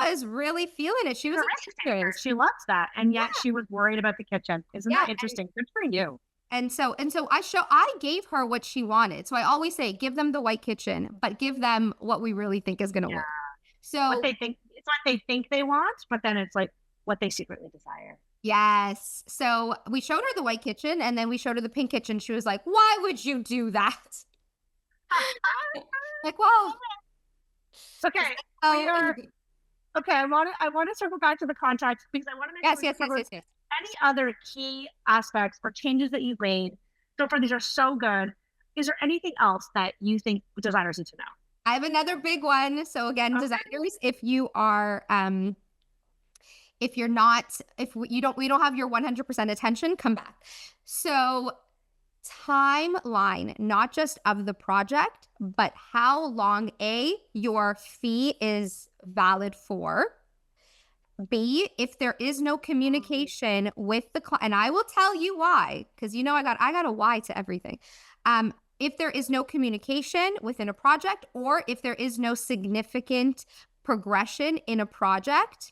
was really feeling it. She was experienced. She loves that, and yet she was worried about the kitchen. Isn't that interesting? Good for you. And so I gave her what she wanted. So I always say, give them the white kitchen, but give them what we really think is going to work. So what they think, it's what they think they want, but then it's like what they secretly desire. Yes. So we showed her the white kitchen, and then we showed her the pink kitchen. She was like, "Why would you do that?" Like, well, okay. Okay. I want to circle back to the contract because I want to make sure yes. Any other key aspects or changes that you've made so far. These are so good. Is there anything else that you think designers need to know? I have another big one. So again, designers, if you are, if you don't have your 100% attention, come back. So timeline, not just of the project, but how long your fee is valid for. B, if there is no communication with the client, and I will tell you why, because I got a why to everything. If there is no communication within a project, or if there is no significant progression in a project,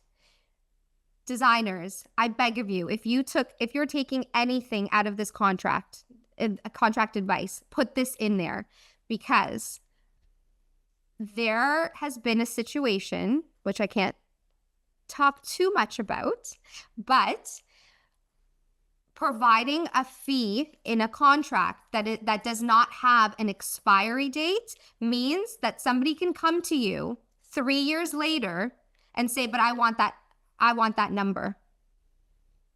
designers, I beg of you, if you're taking anything out of this contract advice, put this in there, because there has been a situation, which I can't talk too much about, but providing a fee in a contract that does not have an expiry date means that somebody can come to you 3 years later and say, "But I want that number."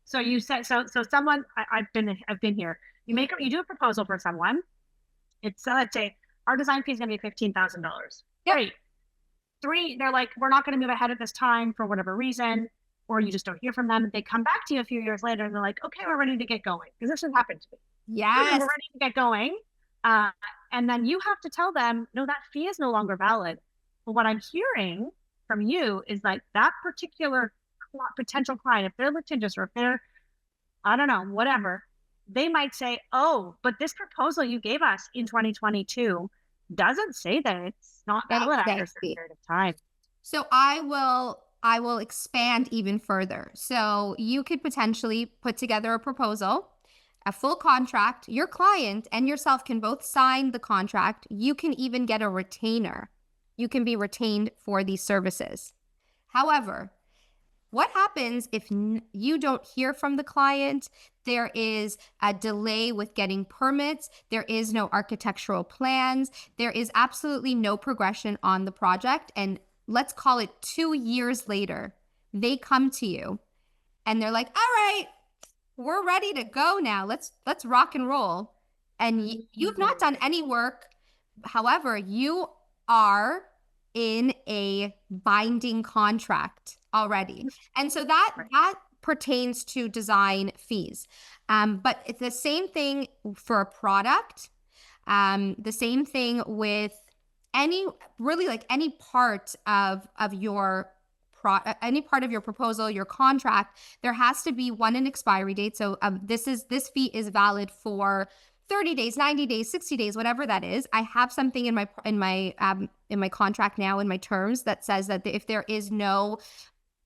So you said so someone, I've been here. You do a proposal for someone. It's let's say our design fee is going to be $15,000. Great. 3, they're like, "We're not going to move ahead at this time for whatever reason," or you just don't hear from them. They come back to you a few years later and they're like, "Okay, we're ready to get going," because this has happened to me. Yes, we're ready to get going, and then you have to tell them, "No, that fee is no longer valid." But what I'm hearing from you is like that particular potential client, if they're litigious or if they're, I don't know, whatever, they might say, "Oh, but this proposal you gave us in 2022 doesn't say that it's not valid after a certain period of time." So I will expand even further. So you could potentially put together a proposal, a full contract. Your client and yourself can both sign the contract. You can even get a retainer. You can be retained for these services. However, what happens if you don't hear from the client? There is a delay with getting permits. There is no architectural plans. There is absolutely no progression on the project. And let's call it 2 years later, they come to you and they're like, "All right, we're ready to go now. Let's rock and roll." And you've not done any work. However, you are in a binding contract already. And so that pertains to design fees. But it's the same thing for a product. The same thing with any part of your any part of your proposal, your contract. There has to be an expiry date. So this fee is valid for 30 days, 90 days, 60 days, whatever that is. I have something in my contract now, in my terms, that says that if there is no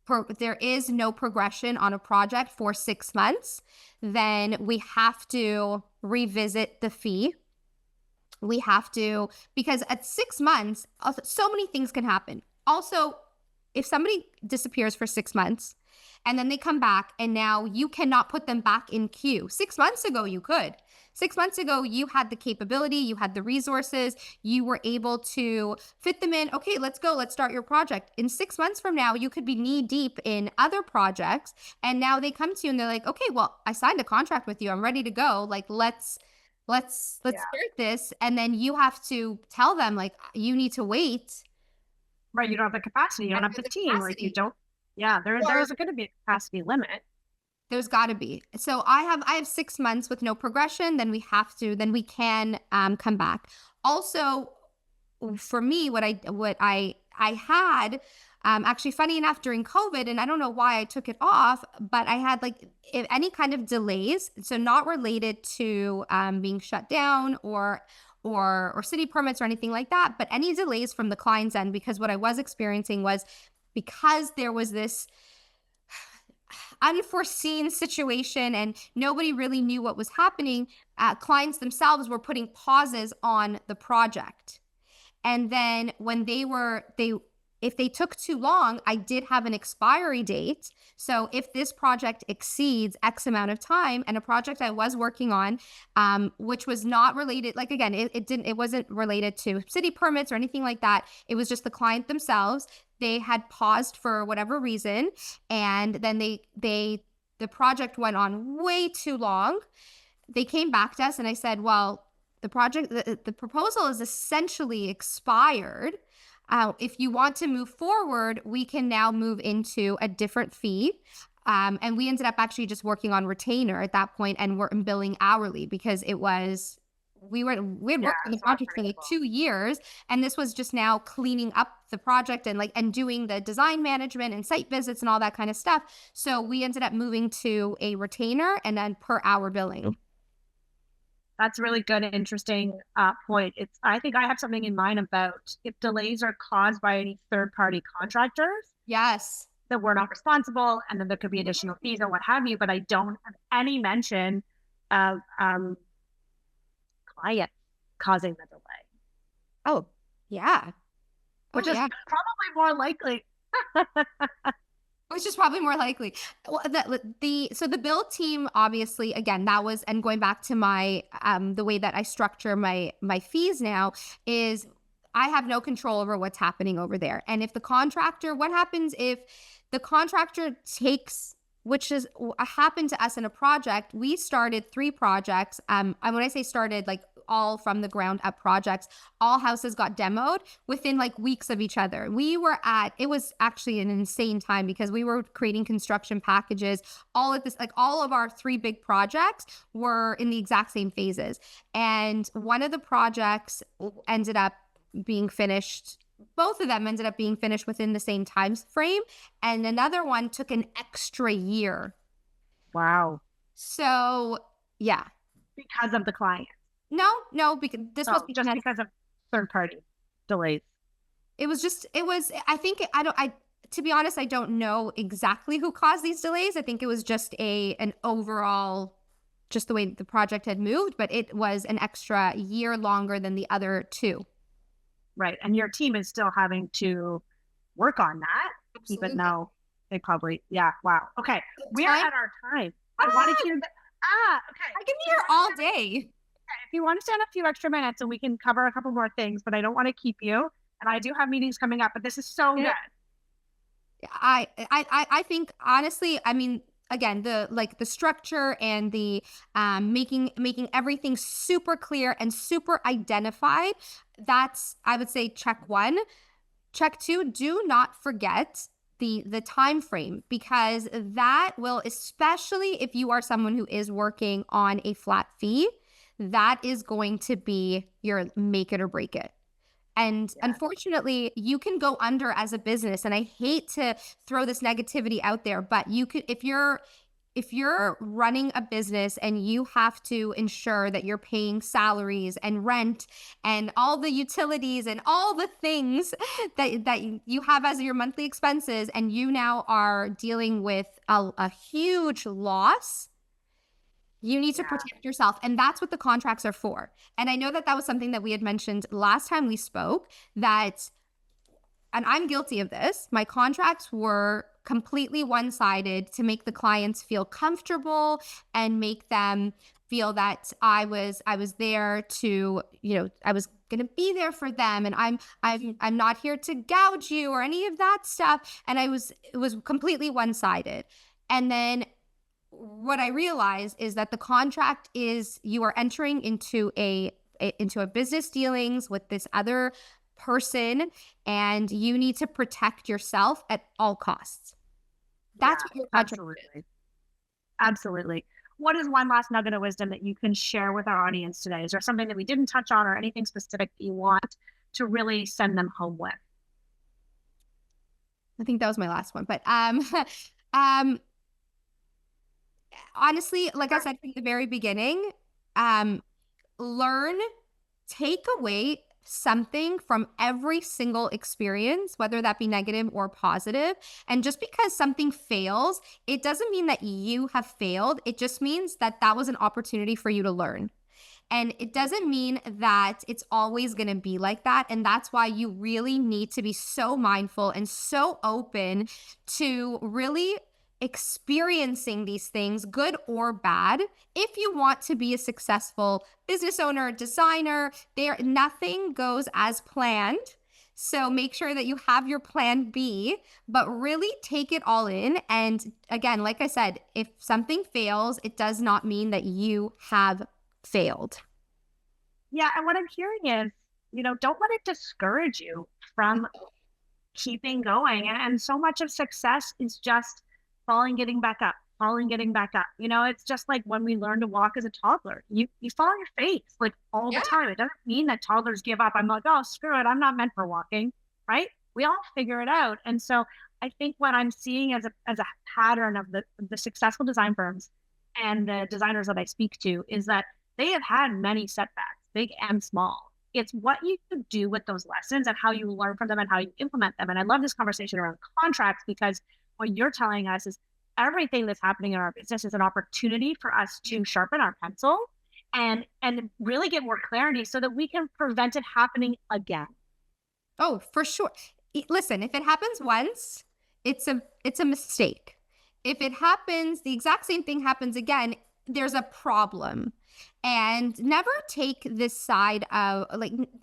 progression on a project for 6 months, then we have to revisit the fee. We have to, because at 6 months, so many things can happen. Also, if somebody disappears for 6 months and then they come back and now you cannot put them back in queue. 6 months ago, you could. 6 months ago, you had the capability, you had the resources, you were able to fit them in. Okay, let's go. Let's start your project. In 6 months from now, you could be knee deep in other projects. And now they come to you and they're like, "Okay, well, I signed a contract with you. I'm ready to go. Like, let's start this." And then you have to tell them, like, you need to wait. Right. You don't have the capacity. You don't have the team. Like, you don't. Yeah. There is going to be a capacity limit. There's got to be. So I have 6 months with no progression. Then we can come back. Also, for me, what I had, actually funny enough during COVID, and I don't know why I took it off, but I had like if any kind of delays, so not related to being shut down or city permits or anything like that, but any delays from the client's end, because what I was experiencing was because there was this unforeseen situation and nobody really knew what was happening, clients themselves were putting pauses on the project. And then when if they took too long, I did have an expiry date. So if this project exceeds X amount of time, and a project I was working on, which was not related, like again, it wasn't related to city permits or anything like that. It was just the client themselves. They had paused for whatever reason, and then the project went on way too long. They came back to us, and I said, well, the proposal is essentially expired. If you want to move forward, we can now move into a different fee. And we ended up actually just working on retainer at that point, and we're billing hourly because we had worked on the project for like 2 years, and this was just now cleaning up the project and doing the design management and site visits and all that kind of stuff. So we ended up moving to a retainer and then per hour billing. That's a really good and interesting point. I think I have something in mind about if delays are caused by any third-party contractors. Yes. That we're not responsible, and then there could be additional fees or what have you, but I don't have any mention of client causing the delay. Oh, yeah. Which is probably more likely. Which is probably more likely. Well, so the build team, obviously, again, that was, and going back to my the way that I structure my fees now is I have no control over what's happening over there. And if what happens if the contractor takes, which is happened to us in a project, we started 3 projects. And when I say started, like all from the ground up projects, all houses got demoed within like weeks of each other. It was actually an insane time because we were creating construction packages all at this, like all of our 3 big projects were in the exact same phases. And one of the projects ended up being finished. Both of them ended up being finished within the same time frame. And another one took an extra year. Wow. So yeah. Because of the client. No, because was just because of third party delays. To be honest, I don't know exactly who caused these delays. I think it was just an overall, just the way the project had moved, but it was an extra year longer than the other 2. Right. And your team is still having to work on that, Absolutely. even though they probably, wow. Okay. We are at our time. I want to hear okay. I can be here all day. If you want to stand a few extra minutes and we can cover a couple more things, but I don't want to keep you. And I do have meetings coming up, but this is so good. I think honestly, I mean, again, the structure and the making everything super clear and super identified. That's, I would say, check 1. Check 2, do not forget the time frame, because that will, especially if you are someone who is working on a flat fee, that is going to be your make it or break it. And unfortunately, you can go under as a business. And I hate to throw this negativity out there, but you could, if you're running a business and you have to ensure that you're paying salaries and rent and all the utilities and all the things that you have as your monthly expenses, and you now are dealing with a huge loss, you need to protect yourself. And that's what the contracts are for. And I know that was something that we had mentioned last time we spoke, and I'm guilty of this. My contracts were completely one-sided to make the clients feel comfortable and make them feel that I was there to, I was going to be there for them, and I'm not here to gouge you or any of that stuff. And it was completely one-sided. And then what I realized is that the contract is, you are entering into a business dealings with this other person, and you need to protect yourself at all costs. That's what your contract is. Absolutely. what is one last nugget of wisdom that you can share with our audience today? Is there something that we didn't touch on or anything specific that you want to really send them home with? I think that was my last one, but honestly, like I said from the very beginning, learn, take away something from every single experience, whether that be negative or positive. And just because something fails, it doesn't mean that you have failed. It just means that that was an opportunity for you to learn. And it doesn't mean that it's always going to be like that. And that's why you really need to be so mindful and so open to really experiencing these things, good or bad, if you want to be a successful business owner, designer. Nothing goes as planned. So make sure that you have your plan B, but really take it all in. And again, like I said, if something fails, it does not mean that you have failed. Yeah. And what I'm hearing is, don't let it discourage you from keeping going. And so much of success is just falling, getting back up, falling, getting back up. It's just like when we learn to walk as a toddler, you fall on your face like all the time. It doesn't mean that toddlers give up. I'm like, oh, screw it, I'm not meant for walking, right? We all figure it out. And so I think what I'm seeing as a pattern of the successful design firms and the designers that I speak to is that they have had many setbacks, big and small. It's what you do with those lessons and how you learn from them and how you implement them. And I love this conversation around contracts, because what you're telling us is everything that's happening in our business is an opportunity for us to sharpen our pencil and really get more clarity so that we can prevent it happening again. Oh, for sure. Listen, if it happens once, it's a mistake. If it happens, the exact same thing happens again, there's a problem. And never take this side of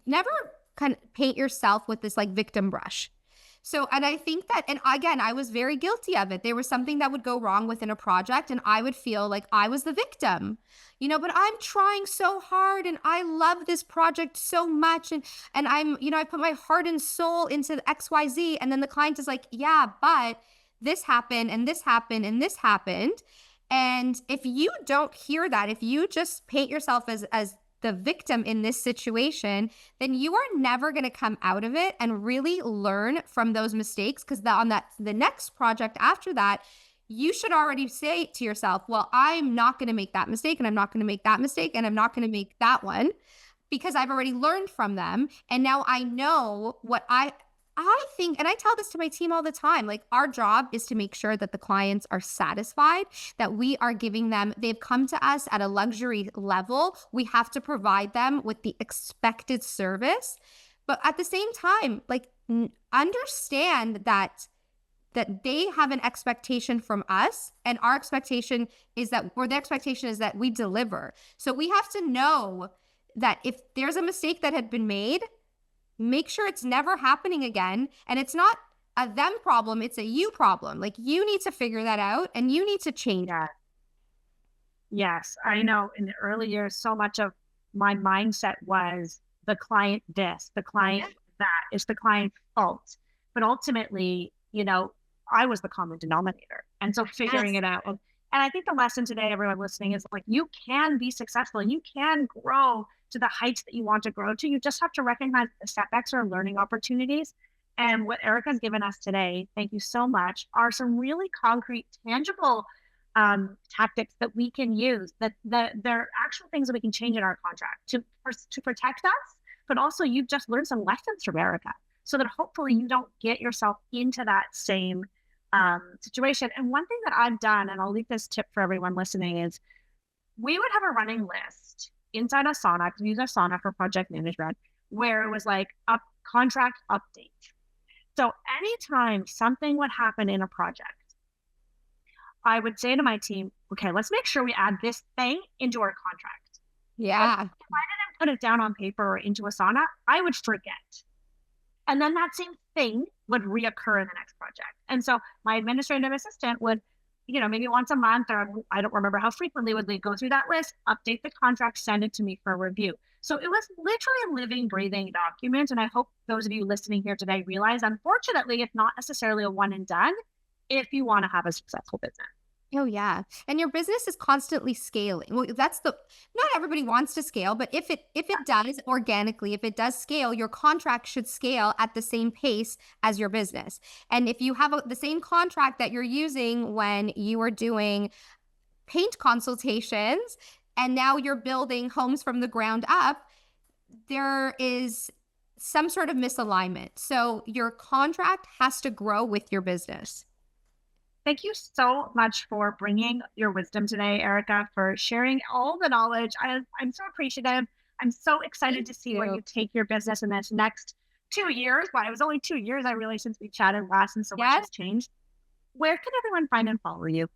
never kind of paint yourself with this victim brush. So, and I think that, and again, I was very guilty of it. There was something that would go wrong within a project and I would feel like I was the victim, but I'm trying so hard and I love this project so much. And I'm, I put my heart and soul into XYZ. And then the client is like, yeah, but this happened and this happened and this happened. And if you don't hear that, if you just paint yourself as the victim in this situation, then you are never going to come out of it and really learn from those mistakes. Because the next project after that, you should already say to yourself, well, I'm not going to make that mistake, and I'm not going to make that mistake, and I'm not going to make that one, because I've already learned from them. And now I know what I think, and I tell this to my team all the time, our job is to make sure that the clients are satisfied, that we are giving them, they've come to us at a luxury level. We have to provide them with the expected service. But at the same time, understand that they have an expectation from us, and our expectation is that, or the expectation is that we deliver. So we have to know that if there's a mistake that had been made, make sure it's never happening again. And it's not a them problem, it's a you problem. You need to figure that out and you need to change that. Yes, I know in the early years, so much of my mindset was the client this, the client that, it's the client's fault. But ultimately, I was the common denominator. And so figuring it out. And I think the lesson today, everyone listening, is you can be successful and you can grow to the heights that you want to grow to. You just have to recognize the setbacks are learning opportunities. And what Erica's given us today, thank you so much, are some really concrete, tangible tactics that we can use, that they're actual things that we can change in our contract to protect us. But also you've just learned some lessons from Erica so that hopefully you don't get yourself into that same situation. And one thing that I've done, and I'll leave this tip for everyone listening, is we would have a running list inside Asana, because we use Asana for project management, where it was a contract update. So anytime something would happen in a project, I would say to my team, okay, let's make sure we add this thing into our contract. Yeah. If I didn't put it down on paper or into Asana, I would forget. And then that same thing would reoccur in the next project. And so my administrative assistant would, maybe once a month, or I don't remember how frequently, would they go through that list, update the contract, send it to me for review. So it was literally a living, breathing document. And I hope those of you listening here today realize, unfortunately, it's not necessarily a one and done if you want to have a successful business. Oh yeah. And your business is constantly scaling. Well, not everybody wants to scale, but if it does organically, if it does scale, your contract should scale at the same pace as your business. And if you have the same contract that you're using when you were doing paint consultations and now you're building homes from the ground up, there is some sort of misalignment. So your contract has to grow with your business. Thank you so much for bringing your wisdom today, Erica, for sharing all the knowledge. I'm so appreciative. I'm so excited Thank to see where you. you take your business in this next 2 years. Well, it was only 2 years, I realized, since we chatted last, and so much Yes. has changed. Where can everyone find and follow you?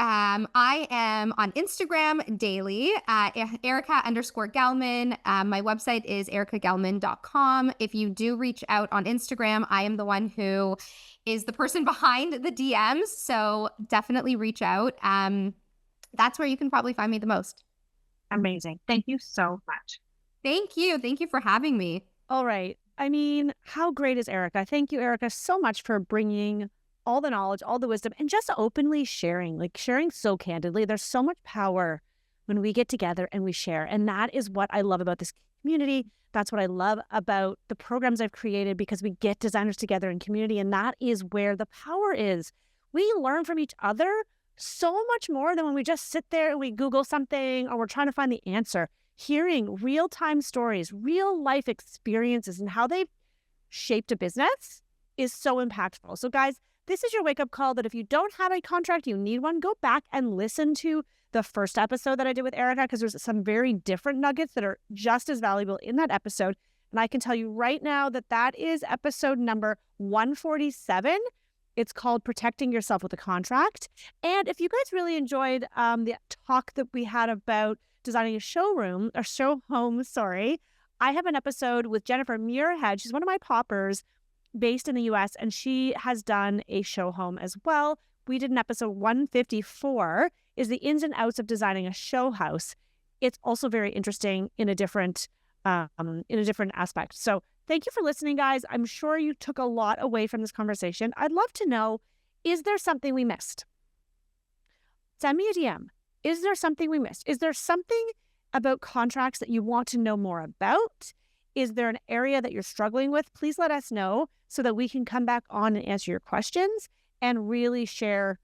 I am on Instagram daily at Erica_Gelman. My website is ericagelman.com. If you do reach out on Instagram, I am the one who is the person behind the DMs. So definitely reach out. That's where you can probably find me the most. Amazing. Thank you so much. Thank you. Thank you for having me. All right. I mean, how great is Erica? Thank you, Erica, so much for bringing all the knowledge, all the wisdom, and just openly sharing, like sharing so candidly. There's so much power when we get together and we share. And that is what I love about this community. That's what I love about the programs I've created, because we get designers together in community. And that is where the power is. We learn from each other so much more than when we just sit there and we Google something or we're trying to find the answer. Hearing real-time stories, real life experiences, and how they've shaped a business is so impactful. So guys, this is your wake-up call that if you don't have a contract, you need one. Go back and listen to the first episode that I did with Erica, because there's some very different nuggets that are just as valuable in that episode. And I can tell you right now that that is episode number 147. It's called Protecting Yourself with a Contract. And if you guys really enjoyed the talk that we had about designing a show home, I have an episode with Jennifer Muirhead. She's one of my poppers based in the US, and she has done a show home as well. We did an episode 154, is the ins and outs of designing a show house. It's also very interesting in a different aspect. So thank you for listening, guys. I'm sure you took a lot away from this conversation. I'd love to know, is there something we missed? Send me a DM. Is there something we missed? Is there something about contracts that you want to know more about? Is there an area that you're struggling with? Please let us know so that we can come back on and answer your questions and really share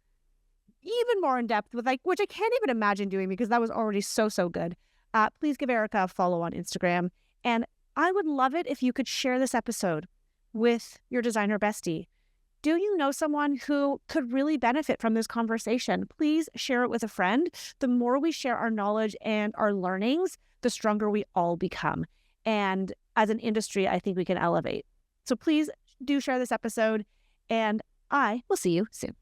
even more in depth with, which I can't even imagine doing, because that was already so good. Please give Erica a follow on Instagram. And I would love it if you could share this episode with your designer bestie. Do you know someone who could really benefit from this conversation? Please share it with a friend. The more we share our knowledge and our learnings, the stronger we all become. And as an industry, I think we can elevate. So please do share this episode, and I will see you soon.